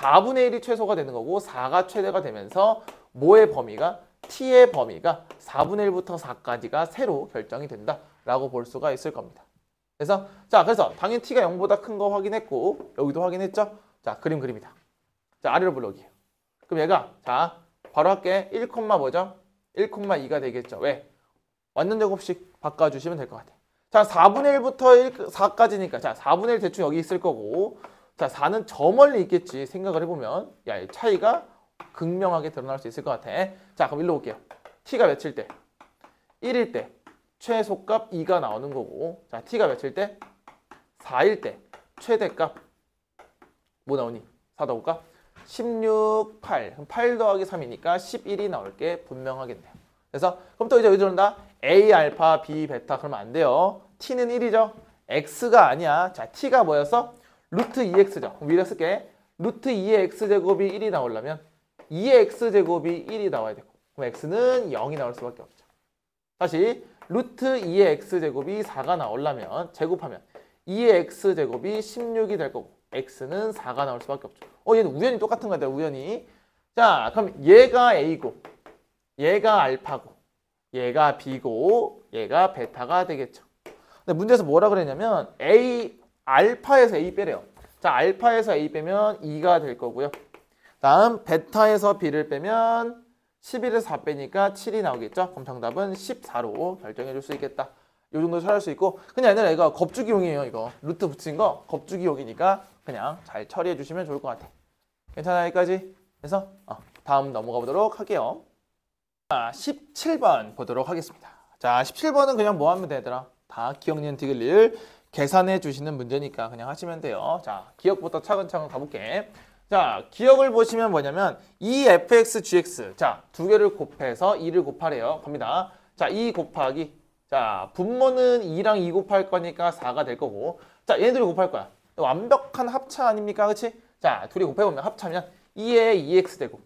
4분의 1이 최소가 되는 거고 4가 최대가 되면서 뭐의 범위가? t의 범위가 4분의 1부터 4까지가 세로 결정이 된다라고 볼 수가 있을 겁니다. 그래서 당연히 t가 0보다 큰 거 확인했고 여기도 확인했죠? 자, 그림이다. 자, 아래로 블록이에요. 그럼 얘가 바로 할게. 1, 뭐죠? 1,2가 되겠죠. 왜? 완전 제곱식 바꿔주시면 될 것 같아요. 자, 4분의 1부터 4까지니까 자, 4분의 1 대충 여기 있을 거고 자, 4는 저 멀리 있겠지. 생각을 해보면 야, 이 차이가 극명하게 드러날 수 있을 것 같아. 자, 그럼 일로 올게요. t가 몇일 때? 1일 때 최소값 2가 나오는 거고 자, t가 몇일 때? 4일 때 최대값 뭐 나오니? 4 더볼까? 16, 8. 그럼 8 더하기 3이니까 11이 나올 게 분명하겠네요. 그래서 그럼 또 이제 여기 들어온다. A, 알파, B, 베타 그러면 안 돼요. t는 1이죠. x가 아니야. 자, t가 뭐였어? 루트 2x죠. 그럼 위로 쓸게. 루트 2의 x제곱이 1이 나오려면 2의 x제곱이 1이 나와야 되고 그럼 x는 0이 나올 수밖에 없죠. 다시 루트 2의 x제곱이 4가 나오려면 제곱하면 2의 x제곱이 16이 될 거고 x는 4가 나올 수밖에 없죠. 얘는 우연히 똑같은 거야. 우연히. 자, 그럼 얘가 a고 얘가 알파고 얘가 b고 얘가 베타가 되겠죠. 근데 문제에서 뭐라 그랬냐면 알파에서 a 빼래요. 자, 알파에서 a 빼면 2가 될 거고요. 다음 베타에서 b를 빼면 11에서 4 빼니까 7이 나오겠죠. 그럼 정답은 14로 결정해 줄 수 있겠다. 이 정도 처리할 수 있고 그냥 얘는 이거 겁주기용이에요. 이거 루트 붙인 거 겁주기용이니까 그냥 잘 처리해 주시면 좋을 것 같아. 괜찮아요? 여기까지? 그래서 다음 넘어가 보도록 할게요. 자, 17번 보도록 하겠습니다. 자, 17번은 그냥 뭐 하면 되더라? 다 기억, 니은, 디귿 계산해 주시는 문제니까 그냥 하시면 돼요. 자, 기억부터 차근차근 가볼게. 자, 기억을 보시면 뭐냐면 2fx, gx 자, 두 개를 곱해서 2를 곱하래요. 갑니다. 자, 2 곱하기 자, 분모는 2랑 2 곱할 거니까 4가 될 거고 자, 얘네들이 곱할 거야. 완벽한 합차 아닙니까? 그치? 자, 둘이 곱해보면 합차면 2의 2x제곱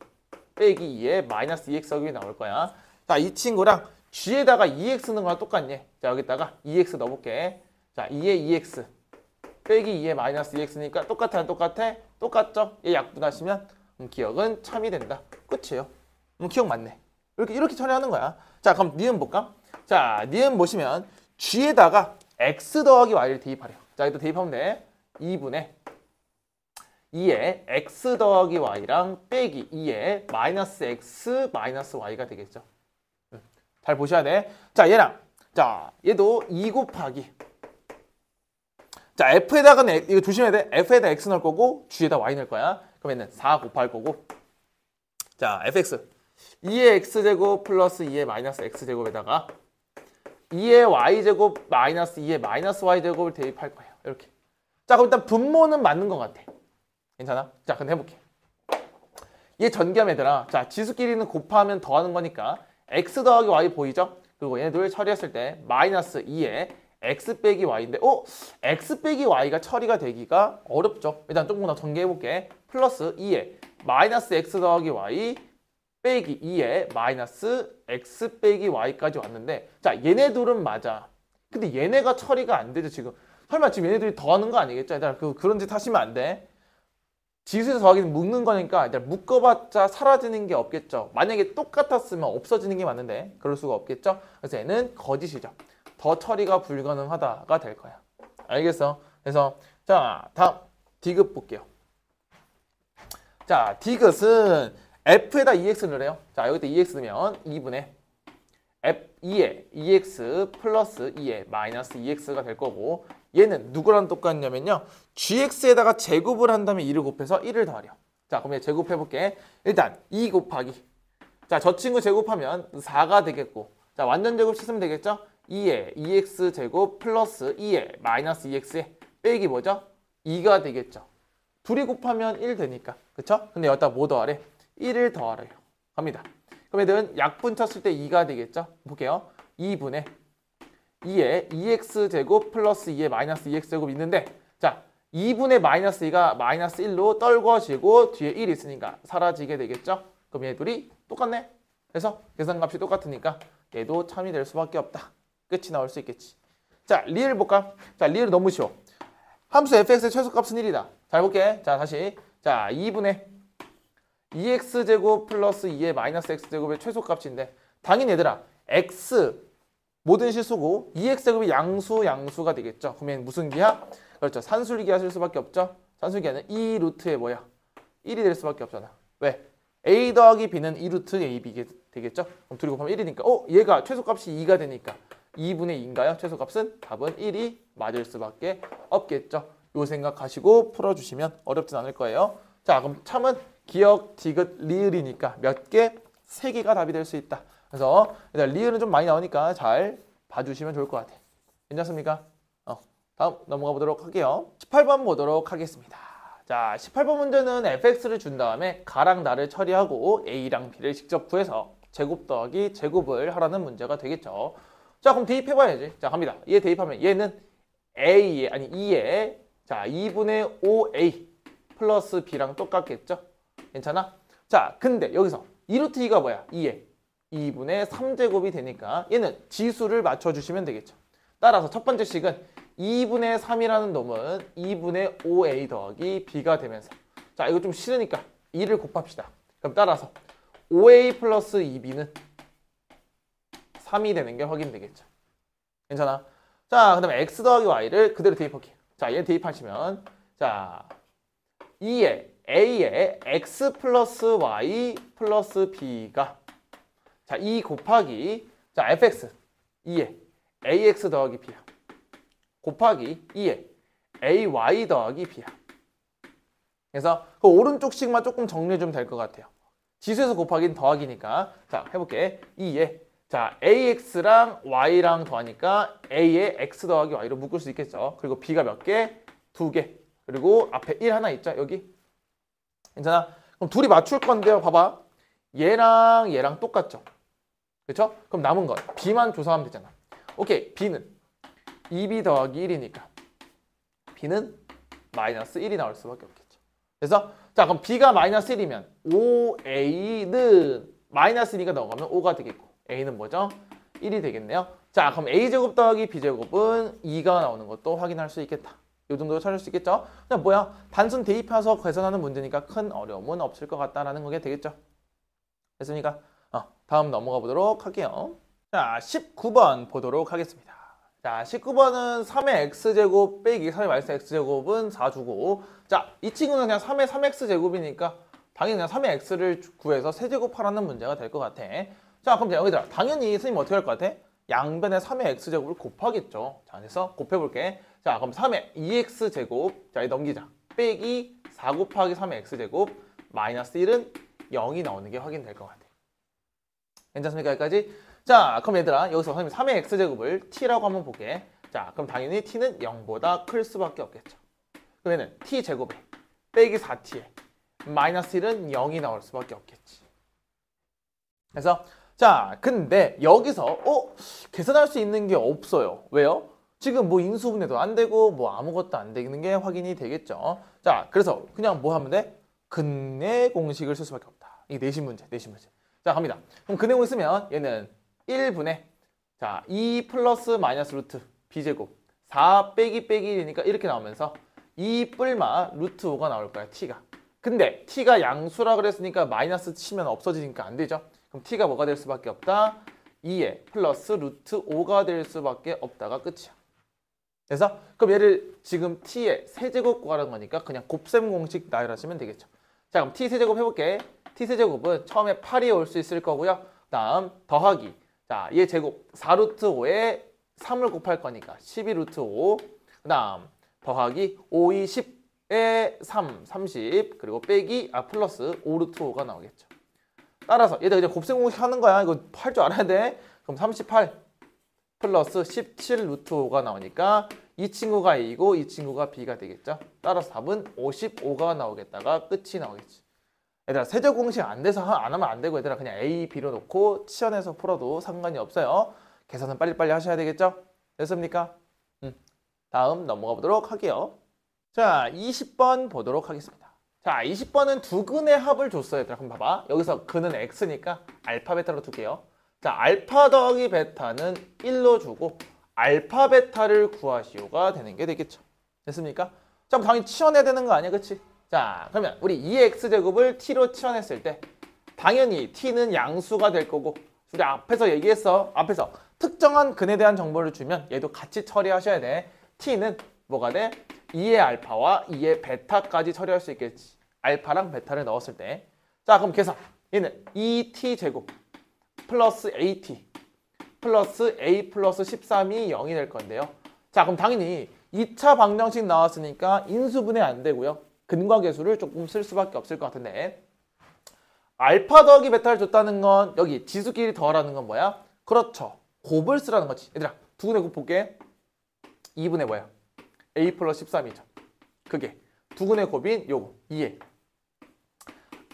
빼기 2의 마이너스 2x제곱이 나올 거야. 자, 이 친구랑 g에다가 2x 넣은 거랑 똑같니? 자, 여기다가 2x 넣어볼게. 자, 2의 2x 빼기 2의 마이너스 2x니까 똑같아 안 똑같아? 똑같죠? 얘 약분하시면 기억은 참이 된다. 끝이에요. 기억 맞네. 이렇게 처리하는 거야. 자, 그럼 니은 볼까? 자, 니은 보시면 g에다가 x 더하기 y를 대입하래요. 자, 이거 대입하면 돼. 2분의 2의 x 더하기 y랑 빼기 2의 마이너스 x 마이너스 y가 되겠죠. 잘 보셔야 돼. 자, 얘랑 자, 얘도 2 곱하기 자, f에다가는 이거 조심해야 돼. f에다 x 넣을 거고 g에다 y 넣을 거야. 그러면은 4 곱할 거고 자, fx 2의 x제곱 플러스 2의 마이너스 x제곱에다가 2의 y제곱 마이너스 2의 마이너스 y제곱을 대입할 거예요. 이렇게. 자, 그럼 일단 분모는 맞는 것 같아. 괜찮아? 자, 그럼 해볼게. 얘 전기함 얘들아. 자, 지수끼리는 곱하면 더하는 거니까 x 더하기 y 보이죠? 그리고 얘네들 처리했을 때 마이너스 2의 x 빼기 y인데 x 빼기 y가 처리가 되기가 어렵죠. 일단 조금 더 전개해볼게. 플러스 2의 마이너스 x 더하기 y 빼기 2의 마이너스 x 빼기 y까지 왔는데 자, 얘네 둘은 맞아. 근데 얘네가 처리가 안 되죠, 지금. 설마 지금 얘네들이 더하는 거 아니겠죠? 일단 그런 짓 하시면 안 돼. 지수에서 더하기는 묶는 거니까 일단 묶어봤자 사라지는 게 없겠죠. 만약에 똑같았으면 없어지는 게 맞는데 그럴 수가 없겠죠. 그래서 얘는 거짓이죠. 더 처리가 불가능하다가 될 거야. 알겠어? 그래서 자, 다음 디귿 볼게요. 자, 디귿은 f에다 2x 넣으래요. 자, 여기다 2x 넣으면 2분의 f2의 2x 플러스 2의 마이너스 2x가 될 거고 얘는 누구랑 똑같냐면요. gx에다가 제곱을 한 다음에 2를 곱해서 1을 더하려. 자, 그럼 얘 제곱해볼게. 일단 2 곱하기 자, 저 친구 제곱하면 4가 되겠고 자, 완전 제곱 씻으면 되겠죠? 2의 2x 제곱 플러스 2의 마이너스 2x에 빼기 뭐죠? 2가 되겠죠. 둘이 곱하면 1 되니까. 그쵸? 근데 여기다 뭐 더하래? 1을 더하래요. 갑니다. 그럼 얘들은 약분 쳤을 때 2가 되겠죠? 볼게요. 2분의 2의 2x제곱 플러스 2의 마이너스 2x제곱 있는데 자, 2분의 마이너스 2가 마이너스 1로 떨궈지고 뒤에 1 있으니까 사라지게 되겠죠? 그럼 얘 둘이 똑같네. 그래서 계산값이 똑같으니까 얘도 참이 될 수밖에 없다. 끝이 나올 수 있겠지. 자, 리을 볼까? 자, 리을 너무 쉬워. 함수 fx의 최소값은 1이다. 잘 볼게. 자, 다시. 자, 2분의 2x제곱 플러스 2의 마이너스 x제곱의 최소값인데 당연히 얘들아 x 모든 실수고 2x제곱이 양수가 되겠죠. 그러면 무슨 기하? 그렇죠. 산술기하 쓸 수밖에 없죠. 산술기하는 2 루트의 뭐야? 1이 될 수밖에 없잖아. 왜? a 더하기 b는 2 루트 ab 되겠죠? 그럼 둘이 곱하면 1이니까 얘가 최소값이 2가 되니까 2분의 2인가요? 최소값은? 답은 1이 맞을 수밖에 없겠죠. 요 생각하시고 풀어주시면 어렵진 않을 거예요. 자, 그럼 참은 기역, 디귿, 리을이니까 몇 개? 3개가 답이 될 수 있다. 그래서 일단 리을은 좀 많이 나오니까 잘 봐주시면 좋을 것 같아요. 괜찮습니까? 다음 넘어가 보도록 할게요. 18번 보도록 하겠습니다. 자, 18번 문제는 fx를 준 다음에 가랑 나를 처리하고 a랑 b를 직접 구해서 제곱 더하기 제곱을 하라는 문제가 되겠죠. 자, 그럼 대입해봐야지. 자, 갑니다. 얘 대입하면 얘는 a에, 아니 2에 자 2분의 5a 플러스 b랑 똑같겠죠? 괜찮아? 자, 근데 여기서 2루트 2가 뭐야? 2에 2분의 3제곱이 되니까 얘는 지수를 맞춰주시면 되겠죠. 따라서 첫 번째 식은 2분의 3이라는 놈은 2분의 5a 더하기 b가 되면서 자, 이거 좀 싫으니까 2를 곱합시다. 그럼 따라서 5a 플러스 2b는 3이 되는 게 확인되겠죠. 괜찮아? 자, 그 다음에 x 더하기 y를 그대로 대입할게요. 자, 얘 대입하시면 자 2에 a에 x 플러스 y 플러스 b가 자 2 곱하기 자 fx 2에 ax 더하기 b야 곱하기 2에 ay 더하기 b야. 그래서 그 오른쪽 식만 조금 정리해 주면 될 것 같아요. 지수에서 곱하기는 더하기니까 자 해볼게. 2에 자 ax랑 y랑 더하니까 a에 x 더하기 y로 묶을 수 있겠죠. 그리고 b가 몇 개? 2개. 그리고 앞에 1 하나 있죠 여기. 괜찮아? 그럼 둘이 맞출 건데요. 봐봐. 얘랑 얘랑 똑같죠. 그렇죠? 그럼 남은 건 b만 조사하면 되잖아. 오케이. b는 2b 더하기 1이니까 b는 마이너스 1이 나올 수밖에 없겠죠. 그래서 자 그럼 b가 마이너스 1이면 5a는 마이너스 2니까 넘어가면 5가 되겠고 a는 뭐죠? 1이 되겠네요. 자 그럼 a제곱 더하기 b제곱은 2가 나오는 것도 확인할 수 있겠다. 이 정도로 찾을 수 있겠죠? 그냥 뭐야? 단순 대입해서 계산하는 문제니까 큰 어려움은 없을 것 같다라는 거게 되겠죠. 됐습니까? 다음 넘어가 보도록 할게요. 자, 19번 보도록 하겠습니다. 자, 19번은 3의 x제곱 빼기 3의 마이너스 x제곱은 4주고 자, 이 친구는 그냥 3의 3x제곱이니까 당연히 그냥 3의 x를 구해서 세제곱하라는 문제가 될 것 같아. 자, 그럼 여기다 당연히 선생님 어떻게 할 것 같아? 양변에 3의 x제곱을 곱하겠죠. 자, 그래서 곱해볼게. 자, 그럼 3의 2x제곱 자, 이 넘기자. 빼기 4 곱하기 3의 x제곱 마이너스 1은 0이 나오는 게 확인될 것 같아. 괜찮습니까? 여기까지? 자, 그럼 얘들아 여기서 선생님 3의 x제곱을 t라고 한번 볼게. 자, 그럼 당연히 t는 0보다 클 수밖에 없겠죠. 그러면은 t제곱에 빼기 4t에 마이너스 1은 0이 나올 수밖에 없겠지. 그래서 자, 근데 여기서 계산할 수 있는 게 없어요. 왜요? 지금 뭐 인수분해도 안 되고 뭐 아무것도 안 되는 게 확인이 되겠죠. 자, 그래서 그냥 뭐 하면 돼? 근의 공식을 쓸 수밖에 없다. 이게 내신 문제. 자, 갑니다. 그럼 근의 공식 쓰면 얘는 1분의 자, 2 플러스 마이너스 루트 b제곱 4 빼기 1이니까 이렇게 나오면서 2 뿔마 루트 5가 나올 거야, t가. 근데 t가 양수라 그랬으니까 마이너스 치면 없어지니까 안 되죠. 그럼 t가 뭐가 될 수밖에 없다? 2에 플러스 루트 5가 될 수밖에 없다가 끝이야. 그래서 그럼 얘를 지금 t의 세제곱 구하라는 거니까 그냥 곱셈 공식 나열하시면 되겠죠. 자, 그럼 t 세제곱 해볼게. t 세제곱은 처음에 8이 올 수 있을 거고요. 다음 더하기 자, 얘 제곱 4루트 5에 3을 곱할 거니까 12루트 5. 그 다음 더하기 5, 2, 10에 3, 30 그리고 빼기 플러스 5루트 5가 나오겠죠. 따라서 얘들 그냥 곱셈 공식 하는 거야. 이거 할 줄 알아야 돼. 그럼 38 플러스 17 루트 5가 나오니까 이 친구가 A이고 이 친구가 B가 되겠죠. 따라서 답은 55가 나오겠다가 끝이 나오겠지. 얘들아 세제곱 공식 안 돼서 안 하면 안 되고 얘들아 그냥 A, B로 놓고 치환해서 풀어도 상관이 없어요. 계산은 빨리빨리 하셔야 되겠죠. 됐습니까? 다음 넘어가 보도록 할게요. 자, 20번 보도록 하겠습니다. 자, 20번은 두 근의 합을 줬어요. 얘들아 그럼 봐봐. 여기서 근은 X니까 알파 베타로 둘게요. 자, 알파 더하기 베타는 1로 주고 알파 베타를 구하시오가 되는 게 되겠죠. 됐습니까? 자, 당연히 치환해야 되는 거 아니야, 그치? 자, 그러면 우리 2x제곱을 t로 치환했을 때 당연히 t는 양수가 될 거고 우리 앞에서 얘기했어. 앞에서 특정한 근에 대한 정보를 주면 얘도 같이 처리하셔야 돼. t는 뭐가 돼? 2의 알파와 2의 베타까지 처리할 수 있겠지. 알파랑 베타를 넣었을 때. 자, 그럼 계산. 얘는 2t제곱 플러스 at 플러스 a 플러스 13이 0이 될 건데요. 자, 그럼 당연히 2차 방정식 나왔으니까 인수분해 안 되고요. 근과계수를 조금 쓸 수밖에 없을 것 같은데 알파 더하기 베타를 줬다는 건 여기 지수끼리 더하라는 건 뭐야? 그렇죠. 곱을 쓰라는 거지. 얘들아, 두근의 곱 볼게. 2분의 뭐야? a 플러스 13이죠. 그게 두근의 곱인 요거 2에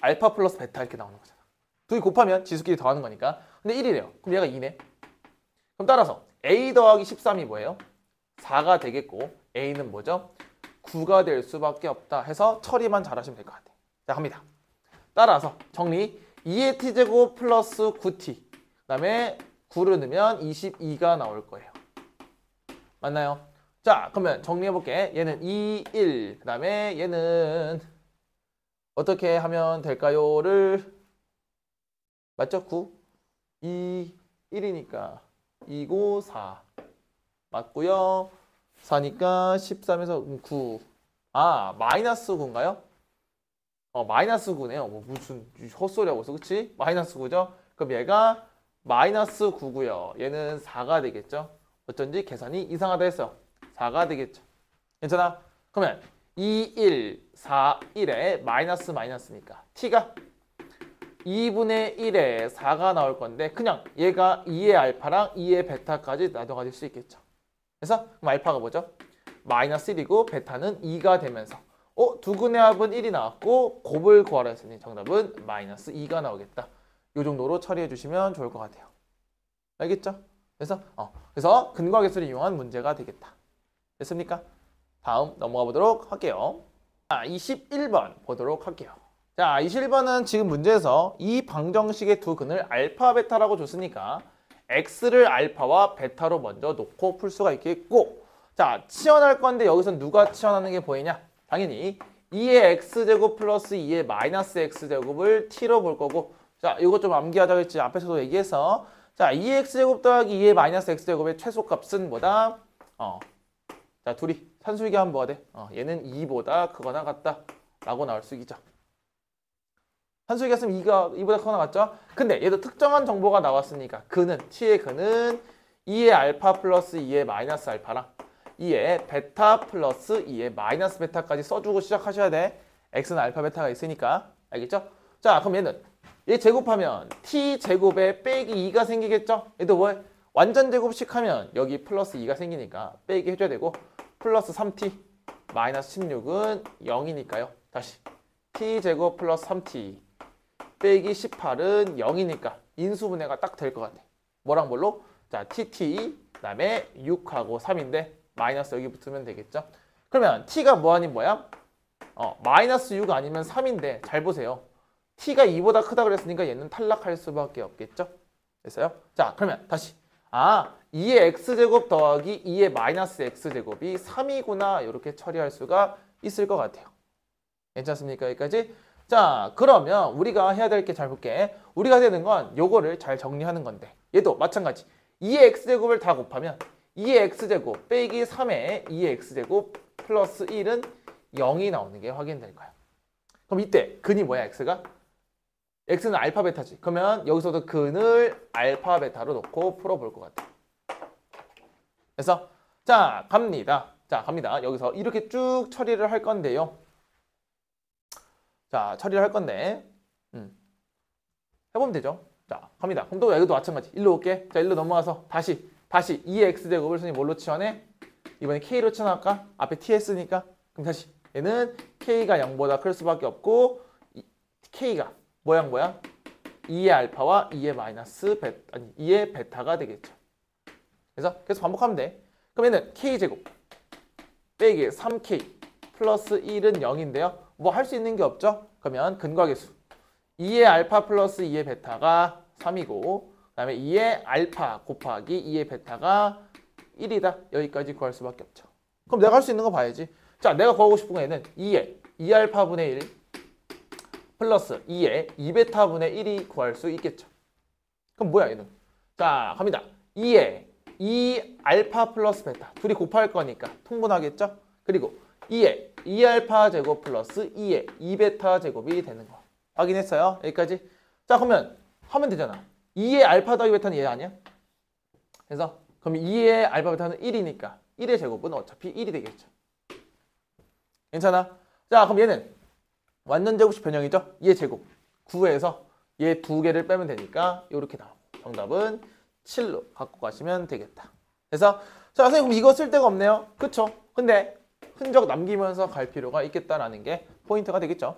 알파 플러스 베타 이렇게 나오는 거잖아. 둘이 곱하면 지수끼리 더하는 거니까. 근데 1이래요. 그럼 얘가 2네. 그럼 따라서 a 더하기 13이 뭐예요? 4가 되겠고 a는 뭐죠? 9가 될 수밖에 없다 해서 처리만 잘하시면 될 것 같아요. 자, 갑니다. 따라서 정리 2의 t제곱 플러스 9t 그 다음에 9를 넣으면 22가 나올 거예요. 맞나요? 자, 그러면 정리해볼게. 얘는 2, 1, 그 다음에 얘는 어떻게 하면 될까요?를 맞죠? 9, 2, 1이니까 2고 4 맞고요. 4니까 13에서 9. 아, 마이너스 9인가요? 마이너스 9네요. 뭐 무슨 헛소리하고 있어. 그치? 마이너스 9죠? 그럼 얘가 마이너스 9고요. 얘는 4가 되겠죠? 어쩐지 계산이 이상하다 했어. 4가 되겠죠. 괜찮아? 그러면 2, 1, 4, 1에 마이너스 마이너스니까 t가 2분의 1에 4가 나올 건데 그냥 얘가 2의 알파랑 2의 베타까지 나눠 가질 수 있겠죠. 그래서 그럼 알파가 뭐죠? 마이너스 1이고 베타는 2가 되면서 두근의 합은 1이 나왔고 곱을 구하라 했으니 정답은 마이너스 2가 나오겠다. 이 정도로 처리해 주시면 좋을 것 같아요. 알겠죠? 그래서 근과계수를 이용한 문제가 되겠다. 됐습니까? 다음 넘어가 보도록 할게요. 자, 21번 보도록 할게요. 자, 21번은 지금 문제에서 이 방정식의 두 근을 알파, 베타라고 줬으니까 x를 알파와 베타로 먼저 놓고 풀 수가 있겠고 자, 치환할 건데 여기서 누가 치환하는 게 보이냐? 당연히 2의 x제곱 플러스 2의 마이너스 x제곱을 t로 볼 거고 자, 이거 좀 암기하자고 했지. 앞에서도 얘기해서 자, 2의 x제곱 더하기 2의 마이너스 x제곱의 최소값은 뭐다? 자, 둘이 산술기하면 뭐가 돼? 얘는 2보다 크거나 같다 라고 나올 수 있죠. 산술기 했으면 2보다 크거나 같죠? 근데 얘도 특정한 정보가 나왔으니까 그는 t의 근은 2의 알파 플러스 2의 마이너스 알파랑 2의 베타 플러스 2의 마이너스 베타까지 써주고 시작하셔야 돼. x는 알파 베타가 있으니까. 알겠죠? 자, 그럼 얘는 얘 제곱하면 t제곱에 빼기 2가 생기겠죠? 얘도 뭐 완전 제곱식 하면 여기 플러스 2가 생기니까 빼기 해줘야 되고 플러스 3t 마이너스 16은 0이니까요. 다시 t제곱 플러스 3t 빼기 18은 0이니까 인수분해가 딱 될 것 같아. 뭐랑 뭘로? 자, tt 그 다음에 6하고 3인데 마이너스 여기 붙으면 되겠죠? 그러면 t가 뭐 아닌 뭐야? 마이너스 6 아니면 3인데 잘 보세요. t가 2보다 크다 그랬으니까 얘는 탈락할 수밖에 없겠죠? 됐어요? 자, 그러면 다시 2의 x제곱 더하기 2의 마이너스 x제곱이 3이구나 이렇게 처리할 수가 있을 것 같아요. 괜찮습니까? 여기까지? 자, 그러면 우리가 해야 될 게 잘 볼게. 우리가 해야 되는 건 요거를 잘 정리하는 건데 얘도 마찬가지 2의 x제곱을 다 곱하면 2의 x제곱 빼기 3의 2의 x제곱 플러스 1은 0이 나오는 게 확인될 거야. 그럼 이때 근이 뭐야? x가? x는 알파 베타지. 그러면 여기서도 근을 알파 베타로 놓고 풀어볼 것 같아. 그래서 자, 갑니다. 자, 갑니다. 여기서 이렇게 쭉 처리를 할 건데요. 자, 처리를 할 건데 해보면 되죠. 자, 갑니다. 그럼 또 여기도 마찬가지. 일로 올게. 자, 일로 넘어가서 다시 2의 x제곱을 선생님 뭘로 치환해? 이번에 k로 치환할까? 앞에 t 했으니까. 그럼 다시 얘는 k가 0보다 클 수밖에 없고 k가 뭐야? 2의 알파와 2의 마이너스 2의 베타가 되겠죠. 그래서 계속 반복하면 돼. 그럼 얘는 k제곱 빼기 3k 플러스 1은 0인데요. 뭐 할 수 있는 게 없죠? 그러면 근과계수 2의 알파 플러스 2의 베타가 3이고 그 다음에 2의 알파 곱하기 2의 베타가 1이다. 여기까지 구할 수밖에 없죠. 그럼 내가 할 수 있는 거 봐야지. 자, 내가 구하고 싶은 거에는 2에 2알파분의 1 플러스 2에 2베타분의 1이 구할 수 있겠죠. 그럼 뭐야 얘는? 자, 갑니다. 2에 2알파 플러스 베타 둘이 곱할 거니까 통분하겠죠? 그리고 2에 2알파 제곱 플러스 2에 2베타 제곱이 되는 거 확인했어요? 여기까지? 자, 그러면 하면 되잖아. 2의 알파 더하기 베타는 얘 아니야? 그래서 그럼 2의 알파 베타는 1이니까 1의 제곱은 어차피 1이 되겠죠. 괜찮아? 자, 그럼 얘는 완전 제곱식 변형이죠? 얘 제곱 9에서 얘 두 개를 빼면 되니까 이렇게 나오고 정답은 7로 갖고 가시면 되겠다. 그래서 자, 선생님 그럼 이거 쓸 데가 없네요. 그쵸? 근데 흔적 남기면서 갈 필요가 있겠다라는 게 포인트가 되겠죠.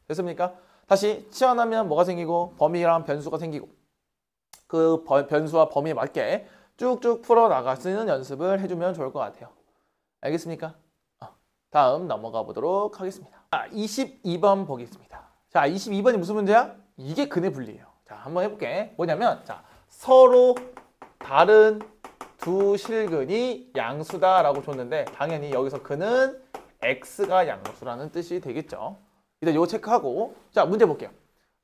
됐습니까? 다시 치환하면 뭐가 생기고 범위랑 변수가 생기고 그 변수와 범위에 맞게 쭉쭉 풀어나갈 수 있는 연습을 해주면 좋을 것 같아요. 알겠습니까? 다음 넘어가 보도록 하겠습니다. 자, 22번 보겠습니다. 자, 22번이 무슨 문제야? 이게 근의 분리예요. 자, 한번 해볼게. 뭐냐면 자, 서로 다른 두 실근이 양수다라고 줬는데 당연히 여기서 근은 x가 양수라는 뜻이 되겠죠. 일단 이거 체크하고 자, 문제 볼게요.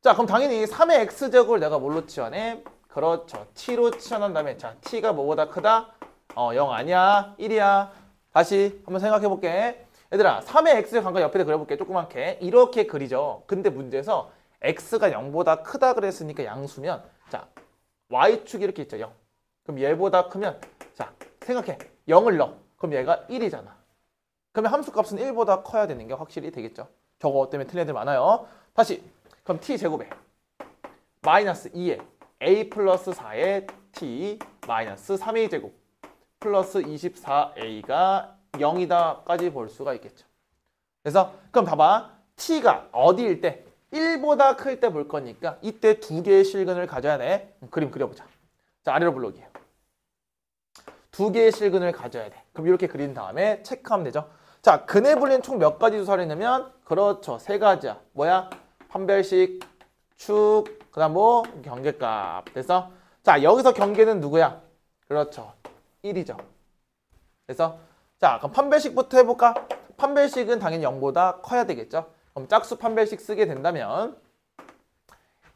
자, 그럼 당연히 3의 x제곱을 내가 뭘로 치환해? 그렇죠. t로 치환한 다음에 자, t가 뭐보다 크다? 0 아니야. 1이야. 다시 한번 생각해 볼게. 얘들아, 3의 x의 관계 옆에다 그려볼게. 조그맣게. 이렇게 그리죠. 근데 문제에서 x가 0보다 크다 그랬으니까 양수면 자, y축이 이렇게 있죠. 0. 그럼 얘보다 크면 자, 생각해. 0을 넣어. 그럼 얘가 1이잖아. 그러면 함수값은 1보다 커야 되는 게 확실히 되겠죠. 저거 때문에 틀린 애들 많아요. 다시. 그럼 t제곱에 마이너스 2에 a 플러스 4에 t 마이너스 3a 제곱 플러스 24a가 0이다까지 볼 수가 있겠죠. 그래서 그럼 봐봐. t가 어디일 때? 1보다 클 때 볼 거니까 이때 두 개의 실근을 가져야 돼. 그림 그려보자. 자, 아래로 블록이에요. 두 개의 실근을 가져야 돼. 그럼 이렇게 그린 다음에 체크하면 되죠. 자, 근의 분리는 총 몇 가지 주사를 내면? 그렇죠. 세 가지야. 뭐야? 판별식, 축, 그 다음 뭐? 경계값. 그래서 자, 여기서 경계는 누구야? 그렇죠. 1이죠. 그래서 자, 그럼 판별식부터 해볼까? 판별식은 당연히 0보다 커야 되겠죠. 그럼 짝수 판별식 쓰게 된다면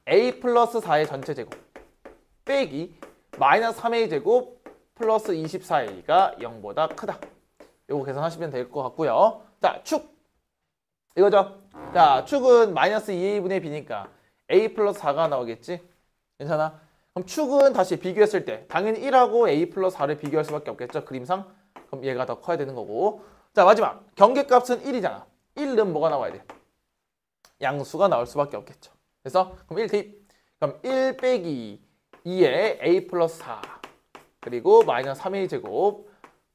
a 플러스 4의 전체 제곱 빼기 마이너스 3a 제곱 플러스 24a가 0보다 크다. 요거 계산하시면 될 것 같고요. 자, 축 이거죠. 자, 축은 마이너스 2a분의 b니까 a 플러스 4가 나오겠지. 괜찮아? 그럼 축은 다시 비교했을 때 당연히 1하고 a 플러스 4를 비교할 수밖에 없겠죠. 그림상. 그럼 얘가 더 커야 되는 거고. 자, 마지막 경계값은 1이잖아. 1은 뭐가 나와야 돼? 양수가 나올 수밖에 없겠죠. 그래서 그럼 1 대입. 그럼 1 빼기 2에 a 플러스 4 그리고 마이너스 3a 제곱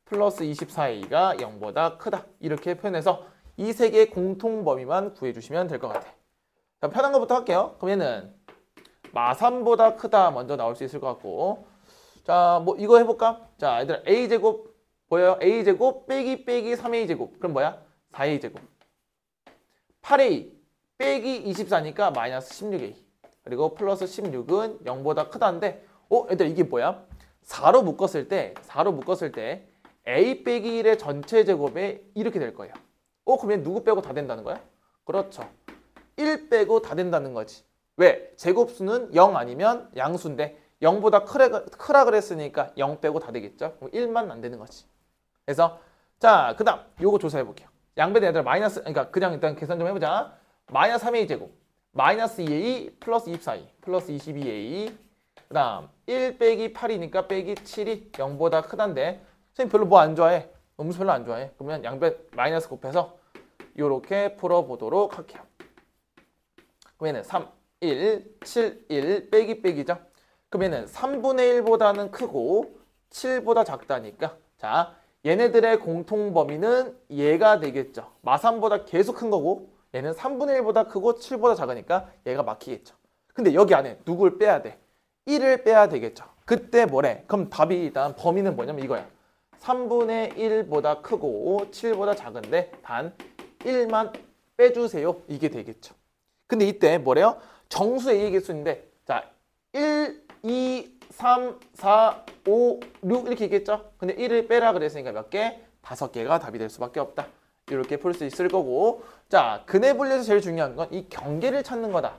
플러스 24a가 0보다 크다. 이렇게 표현해서 이 세 개의 공통 범위만 구해주시면 될 것 같아. 자, 편한 것부터 할게요. 그럼 얘는 마3보다 크다 먼저 나올 수 있을 것 같고. 자, 뭐 이거 해볼까? 자, 얘들아 a제곱 보여요? a제곱 빼기 3a 제곱. 그럼 뭐야? 4a 제곱. 8a 빼기 24니까 마이너스 16a. 그리고 플러스 16은 0보다 크다인데 얘들아 이게 뭐야? 4로 묶었을 때 a 빼기 1의 전체 제곱에 이렇게 될 거예요. 그럼 얘 누구 빼고 다 된다는 거야? 그렇죠. 1 빼고 다 된다는 거지. 왜? 제곱수는 0 아니면 양수인데 0보다 크라 그랬으니까 0 빼고 다 되겠죠? 그럼 1만 안 되는 거지. 그래서 자, 그 다음 요거 조사해 볼게요. 양변에 얘들아 마이너스, 그러니까 그냥 일단 계산 좀 해보자. 마이너스 3a 제곱 마이너스 2a 플러스 24a 플러스 22a 그 다음 1 빼기 8이니까 빼기 7이 0보다 크단데 선생님 별로 뭐 안 좋아해? 음수 별로 안 좋아해. 그러면 양변 마이너스 곱해서 이렇게 풀어보도록 할게요. 그럼 얘는 3, 1, 7, 1 빼기 빼기죠. 그럼 얘는 3분의 1보다는 크고 7보다 작다니까 자, 얘네들의 공통 범위는 얘가 되겠죠. 마3보다 계속 큰 거고 얘는 3분의 1보다 크고 7보다 작으니까 얘가 막히겠죠. 근데 여기 안에 누굴 빼야 돼? 1을 빼야 되겠죠. 그때 뭐래? 그럼 답이 일단 범위는 뭐냐면 이거야. 3분의 1보다 크고 7보다 작은데 단 1만 빼주세요. 이게 되겠죠. 근데 이때 뭐래요? 정수 A의 개수인데 자 1, 2, 3, 4, 5, 6 이렇게 있겠죠? 근데 1을 빼라 그랬으니까 몇 개? 5개가 답이 될 수밖에 없다. 이렇게 풀 수 있을 거고, 자, 근해 분리에서 제일 중요한 건 이 경계를 찾는 거다.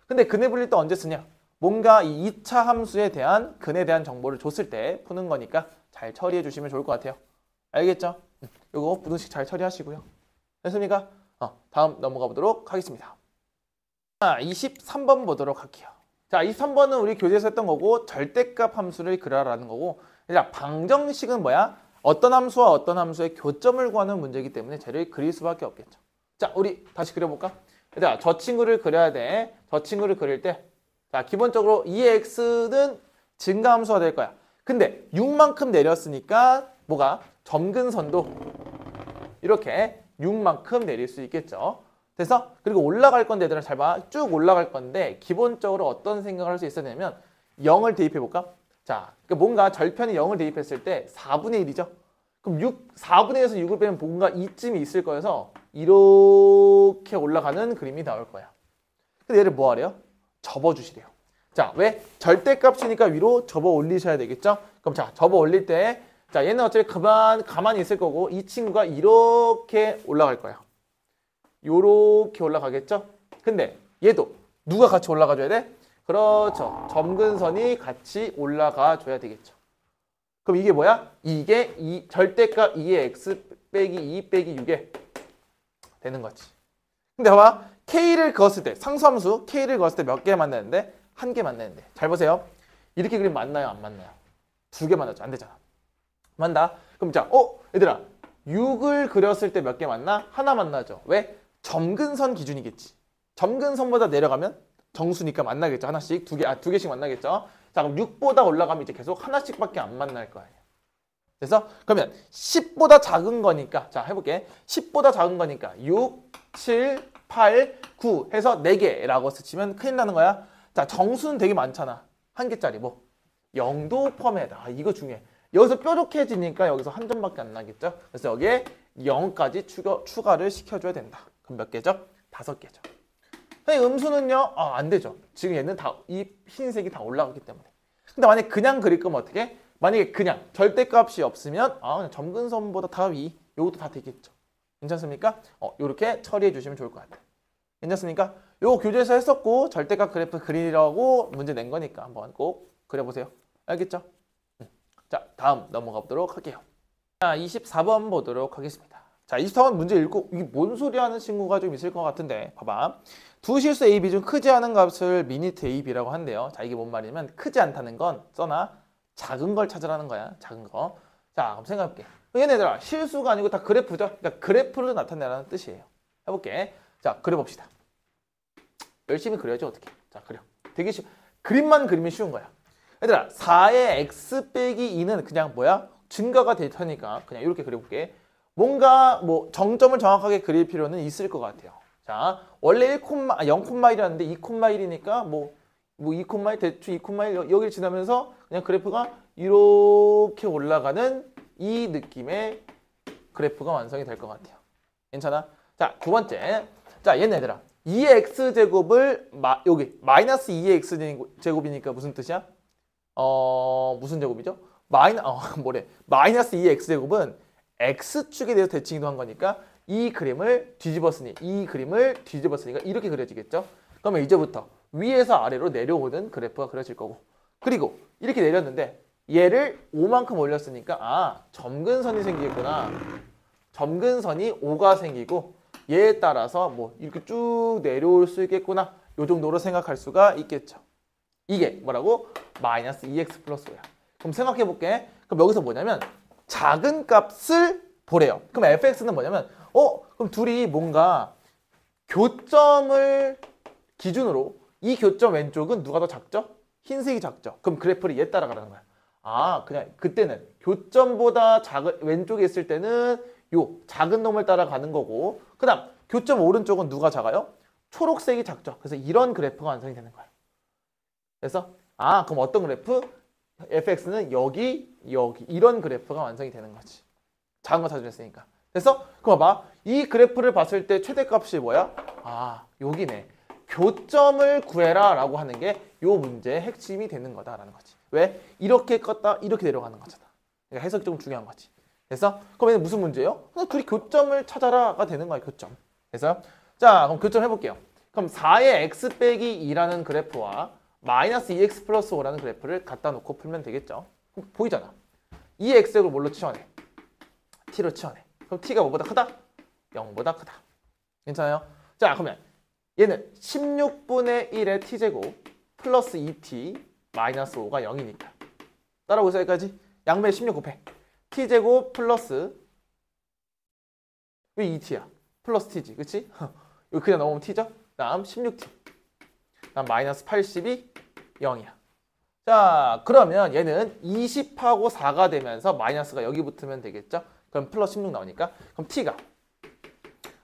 근데 근해 분리 또 언제 쓰냐? 뭔가 이 2차 함수에 대한 근에 대한 정보를 줬을 때 푸는 거니까 잘 처리해 주시면 좋을 것 같아요. 알겠죠? 요거 부등식 잘 처리하시고요. 됐습니까? 다음 넘어가 보도록 하겠습니다. 자, 23번 보도록 할게요. 자, 23번은 우리 교재에서 했던 거고 절대값 함수를 그려라라는 거고, 자, 방정식은 뭐야? 어떤 함수와 어떤 함수의 교점을 구하는 문제이기 때문에 쟤를 그릴 수밖에 없겠죠. 자, 우리 다시 그려볼까? 얘들아, 저 친구를 그려야 돼. 저 친구를 그릴 때, 자, 기본적으로 2x는 증가함수가 될 거야. 근데 6만큼 내렸으니까 뭐가? 점근선도 이렇게 6만큼 내릴 수 있겠죠. 그래서 그리고 올라갈 건데 얘들아 잘 봐. 쭉 올라갈 건데 기본적으로 어떤 생각을 할 수 있었냐면 0을 대입해 볼까? 자, 그러니까 뭔가 절편이 0을 대입했을 때 4분의 1이죠. 그럼 4분의 1에서 6을 빼면 뭔가 이쯤이 있을 거여서 이렇게 올라가는 그림이 나올 거야. 근데 얘를 뭐 하래요? 접어주시래요. 자, 왜? 절대값이니까 위로 접어 올리셔야 되겠죠? 그럼 자, 접어 올릴 때, 자, 얘는 어차피 가만히 있을 거고 이 친구가 이렇게 올라갈 거야. 요렇게 올라가겠죠? 근데 얘도 누가 같이 올라가 줘야 돼? 그렇죠. 점근선이 같이 올라가 줘야 되겠죠. 그럼 이게 뭐야? 이게 이 절대값 2의 x 빼기 2 빼기 6에 되는 거지. 근데 봐봐. k를 그었을 때, 상수함수 k를 그었을 때 몇 개 만나는데? 한 개 만나는데. 잘 보세요. 이렇게 그림 맞나요? 안 맞나요? 두 개 만나죠. 안 되잖아. 맞다. 그럼 자, 얘들아. 6을 그렸을 때 몇 개 만나? 하나 만나죠. 왜? 점근선 기준이겠지. 점근선보다 내려가면 정수니까 만나겠죠. 하나씩, 두 개씩 만나겠죠. 자, 그럼 6보다 올라가면 이제 계속 하나씩밖에 안 만날 거 아니에요. 그래서 그러면 10보다 작은 거니까, 자, 해볼게. 10보다 작은 거니까 6, 7, 8, 9 해서 4개라고 스치면 큰일 나는 거야. 자, 정수는 되게 많잖아. 한 개짜리 뭐 0도 포함해야. 이거 중요해. 여기서 뾰족해지니까 여기서 한 점밖에 안 나겠죠. 그래서 여기에 0까지 추가를 시켜줘야 된다. 그럼 몇 개죠? 5개죠. 음수는요? 안 되죠. 지금 얘는 이 흰색이 다 올라갔기 때문에. 근데 만약에 그냥 그릴 거면 어떻게? 만약에 그냥 절대값이 없으면 그냥 점근선보다 다 위. 요것도 다 되겠죠. 괜찮습니까? 요렇게 처리해 주시면 좋을 것 같아요. 괜찮습니까? 요거 교재에서 했었고 절대값 그래프 그리라고 문제 낸 거니까 한번 꼭 그려보세요. 알겠죠? 자, 다음 넘어가 보도록 할게요. 자, 24번 보도록 하겠습니다. 자, 24번 문제 읽고 이게 뭔 소리 하는 친구가 좀 있을 것 같은데 봐봐. 두 실수 A, B 중 크지 않은 값을 미니트 A, B라고 한대요. 자, 이게 뭔 말이냐면 크지 않다는 건 써나 작은 걸 찾으라는 거야. 작은 거. 자, 그럼 생각해볼게. 얘네들아 실수가 아니고 다 그래프죠. 그러니까 그래프를 나타내라는 뜻이에요. 해볼게. 자, 그려봅시다. 열심히 그려야지 어떻게. 자, 그려. 되게 그림만 그리면 쉬운 거야. 얘들아 4의 x 빼기 2는 그냥 뭐야? 증가가 될 테니까 그냥 이렇게 그려볼게. 뭔가 뭐 정점을 정확하게 그릴 필요는 있을 것 같아요. 자, 원래 0,1이라는데 2,1이니까 뭐 2,1 대충 2,1 여기를 지나면서 그냥 그래프가 이렇게 올라가는 이 느낌의 그래프가 완성이 될 것 같아요. 괜찮아? 자, 두 번째. 자, 얘네들아 2의 x제곱을 여기 마이너스 2의 x제곱이니까 무슨 뜻이야? 무슨 제곱이죠? 마이너스 2의 x제곱은 x축에 대해서 대칭이동한 거니까 이 그림을 뒤집었으니까 이렇게 그려지겠죠? 그러면 이제부터 위에서 아래로 내려오는 그래프가 그려질 거고, 그리고 이렇게 내렸는데 얘를 5만큼 올렸으니까 점근선이 생기겠구나. 점근선이 5가 생기고 얘에 따라서 뭐 이렇게 쭉 내려올 수 있겠구나. 요 정도로 생각할 수가 있겠죠. 이게 뭐라고? 마이너스 2x 플러스 5야. 그럼 생각해 볼게. 그럼 여기서 뭐냐면 작은 값을 보래요. 그럼 fx는 뭐냐면 그럼 둘이 뭔가 교점을 기준으로 이 교점 왼쪽은 누가 더 작죠? 흰색이 작죠. 그럼 그래프를 얘 따라가라는 거야. 그냥 그때는 교점보다 왼쪽에 있을 때는 요 작은 놈을 따라가는 거고, 그 다음 교점 오른쪽은 누가 작아요? 초록색이 작죠. 그래서 이런 그래프가 완성이 되는 거야. 그래서 그럼 어떤 그래프? fx는 여기 이런 그래프가 완성이 되는 거지. 작은 거 찾아냈으니까. 그래서 그럼 봐봐. 이 그래프를 봤을 때 최대값이 뭐야? 여기네. 교점을 구해라 라고 하는 게 요 문제의 핵심이 되는 거다라는 거지. 왜? 이렇게 껐다 이렇게 내려가는 거잖아. 그러니까 해석이 좀 중요한 거지. 그래서 그럼 얘는 무슨 문제예요? 그냥 둘이 교점을 찾아라가 되는 거예요. 교점. 그래서 자 그럼 교점 해볼게요. 그럼 4의 x 빼기 2라는 그래프와 마이너스 2x 플러스 5라는 그래프를 갖다 놓고 풀면 되겠죠. 그럼 보이잖아. 2x를 뭘로 치환해? t로 치환해. 그럼 t가 뭐보다 크다? 0보다 크다. 괜찮아요? 자 그러면 얘는 16분의 1의 t제곱 플러스 2t 마이너스 5가 0이니까 따라오세요. 여기까지 양변에 16 곱해. t제곱 플러스 왜 2t야? 플러스 t지, 그치? 여기 그냥 넘으면 t죠? 다음 16t 다음 마이너스 80이 0이야. 자 그러면 얘는 20하고 4가 되면서 마이너스가 여기 붙으면 되겠죠? 그럼 플러스 16 나오니까 그럼 t가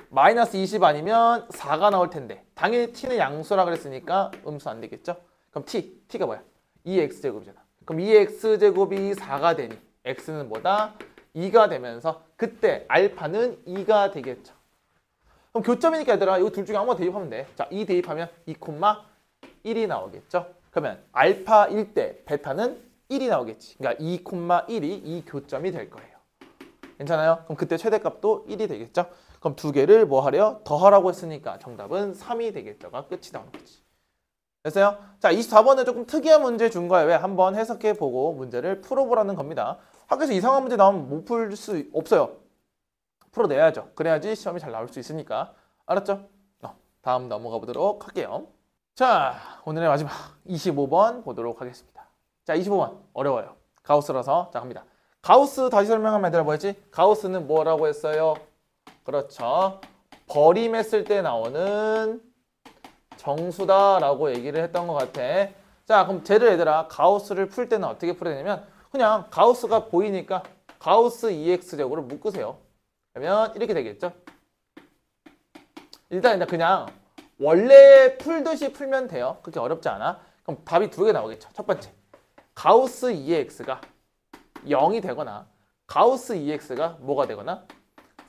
마이너스 20 아니면 4가 나올 텐데 당연히 t는 양수라 그랬으니까 음수 안 되겠죠? 그럼 t가 뭐야? 2x제곱이잖아. 그럼 2x제곱이 4가 되니 x는 뭐다? 2가 되면서 그때 알파는 2가 되겠죠. 그럼 교점이니까 얘들아 이거 둘 중에 아무거나 대입하면 돼. 자, 2 대입하면 2,1이 나오겠죠. 그러면 알파 1대 베타는 1이 나오겠지. 그러니까 2,1이 이 교점이 될 거예요. 괜찮아요? 그럼 그때 최대값도 1이 되겠죠. 그럼 두 개를 뭐 하래요? 더하라고 했으니까 정답은 3이 되겠죠가 끝이 나오는 거지. 됐어요? 자, 24번은 조금 특이한 문제 준 거예요. 왜? 한번 해석해보고 문제를 풀어보라는 겁니다. 학교에서 이상한 문제 나오면 못 풀 수 없어요. 풀어내야죠. 그래야지 시험이 잘 나올 수 있으니까. 알았죠? 다음 넘어가 보도록 할게요. 자, 오늘의 마지막 25번 보도록 하겠습니다. 자, 25번 어려워요. 가우스라서. 자, 갑니다. 가우스 다시 설명하면 얘들아 뭐였지? 가우스는 뭐라고 했어요? 그렇죠. 버림했을 때 나오는 정수다라고 얘기를 했던 것 같아. 자, 그럼 쟤를 얘들아 가우스를 풀 때는 어떻게 풀어야 되냐면 그냥 가우스가 보이니까 가우스 2x제곱으로 묶으세요. 그러면 이렇게 되겠죠. 일단 그냥 원래 풀듯이 풀면 돼요. 그렇게 어렵지 않아. 그럼 답이 두 개 나오겠죠. 첫 번째, 가우스 2x가 0이 되거나 가우스 2x가 뭐가 되거나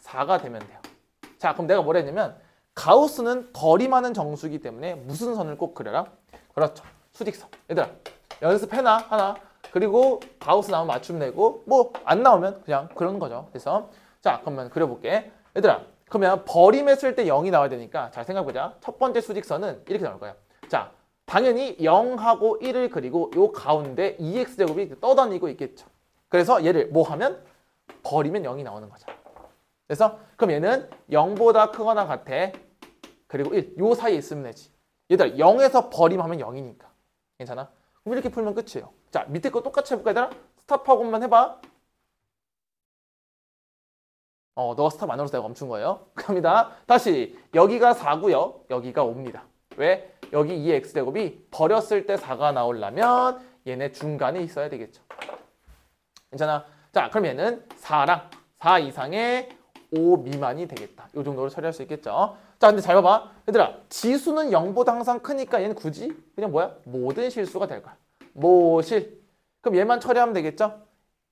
4가 되면 돼요. 자, 그럼 내가 뭐라 했냐면 가우스는 거리많은 정수이기 때문에 무슨 선을 꼭 그려라? 그렇죠. 수직선. 얘들아 연습해놔 하나. 그리고 가우스 나오면 맞춤 내고 뭐 안 나오면 그냥 그런 거죠. 그래서 자 그러면 그려볼게. 얘들아 그러면 버림했을 때 0이 나와야 되니까 잘 생각해보자. 첫 번째 수직선은 이렇게 나올 거예요. 자 당연히 0하고 1을 그리고 요 가운데 2x제곱이 떠다니고 있겠죠. 그래서 얘를 뭐 하면 버리면 0이 나오는 거죠. 그래서 그럼 얘는 0보다 크거나 같아. 그리고 1, 요 사이에 있으면 되지. 얘들아 0에서 버림하면 0이니까. 괜찮아? 그럼 이렇게 풀면 끝이에요. 자 밑에 거 똑같이 해볼까 얘들아? 스탑하고만 해봐. 너가 스탑 안 눌러서 내가 멈춘 거예요. 갑니다. 다시 여기가 4고요. 여기가 5입니다. 왜? 여기 2x제곱이 버렸을 때 4가 나오려면 얘네 중간에 있어야 되겠죠. 괜찮아? 자 그럼 얘는 4랑 4 이상의 5 미만이 되겠다. 이 정도로 처리할 수 있겠죠. 자 근데 잘 봐봐. 얘들아 지수는 0보다 항상 크니까 얘는 굳이 그냥 뭐야? 모든 실수가 될 거야. 모실. 그럼 얘만 처리하면 되겠죠?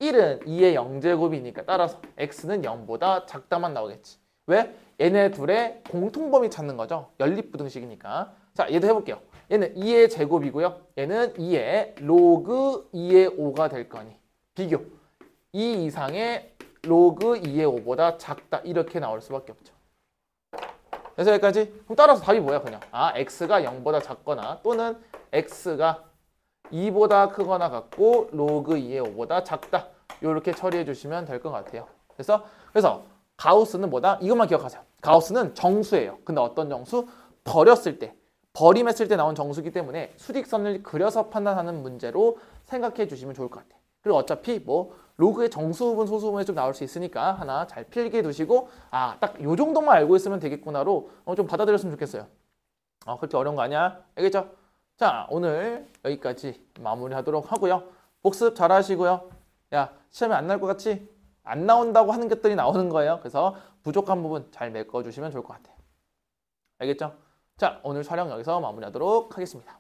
1은 2의 0제곱이니까 따라서 x는 0보다 작다만 나오겠지. 왜? 얘네 둘의 공통범위 찾는 거죠. 연립부등식이니까. 자 얘도 해볼게요. 얘는 2의 제곱이고요. 얘는 2의 로그 2의 5가 될 거니 비교. 2 이상의 로그 2의 5보다 작다. 이렇게 나올 수밖에 없죠. 그래서 여기까지. 그럼 따라서 답이 뭐야 그냥. x가 0보다 작거나 또는 x가 2보다 크거나 같고 로그 2의 5보다 작다. 이렇게 처리해 주시면 될 것 같아요. 그래서 가우스는 뭐다? 이것만 기억하세요. 가우스는 정수예요. 근데 어떤 정수? 버렸을 때, 버림했을 때 나온 정수이기 때문에 수직선을 그려서 판단하는 문제로 생각해 주시면 좋을 것 같아요. 그리고 어차피 뭐 로그의 정수분, 소수분이 좀 나올 수 있으니까 하나 잘 필기해 두시고 딱 요 정도만 알고 있으면 되겠구나로 좀 받아들였으면 좋겠어요. 그렇게 어려운 거 아니야? 알겠죠? 자, 오늘 여기까지 마무리하도록 하고요. 복습 잘 하시고요. 야, 시험에 안 나올 것 같지? 안 나온다고 하는 것들이 나오는 거예요. 그래서 부족한 부분 잘 메꿔주시면 좋을 것 같아요. 알겠죠? 자, 오늘 촬영 여기서 마무리하도록 하겠습니다.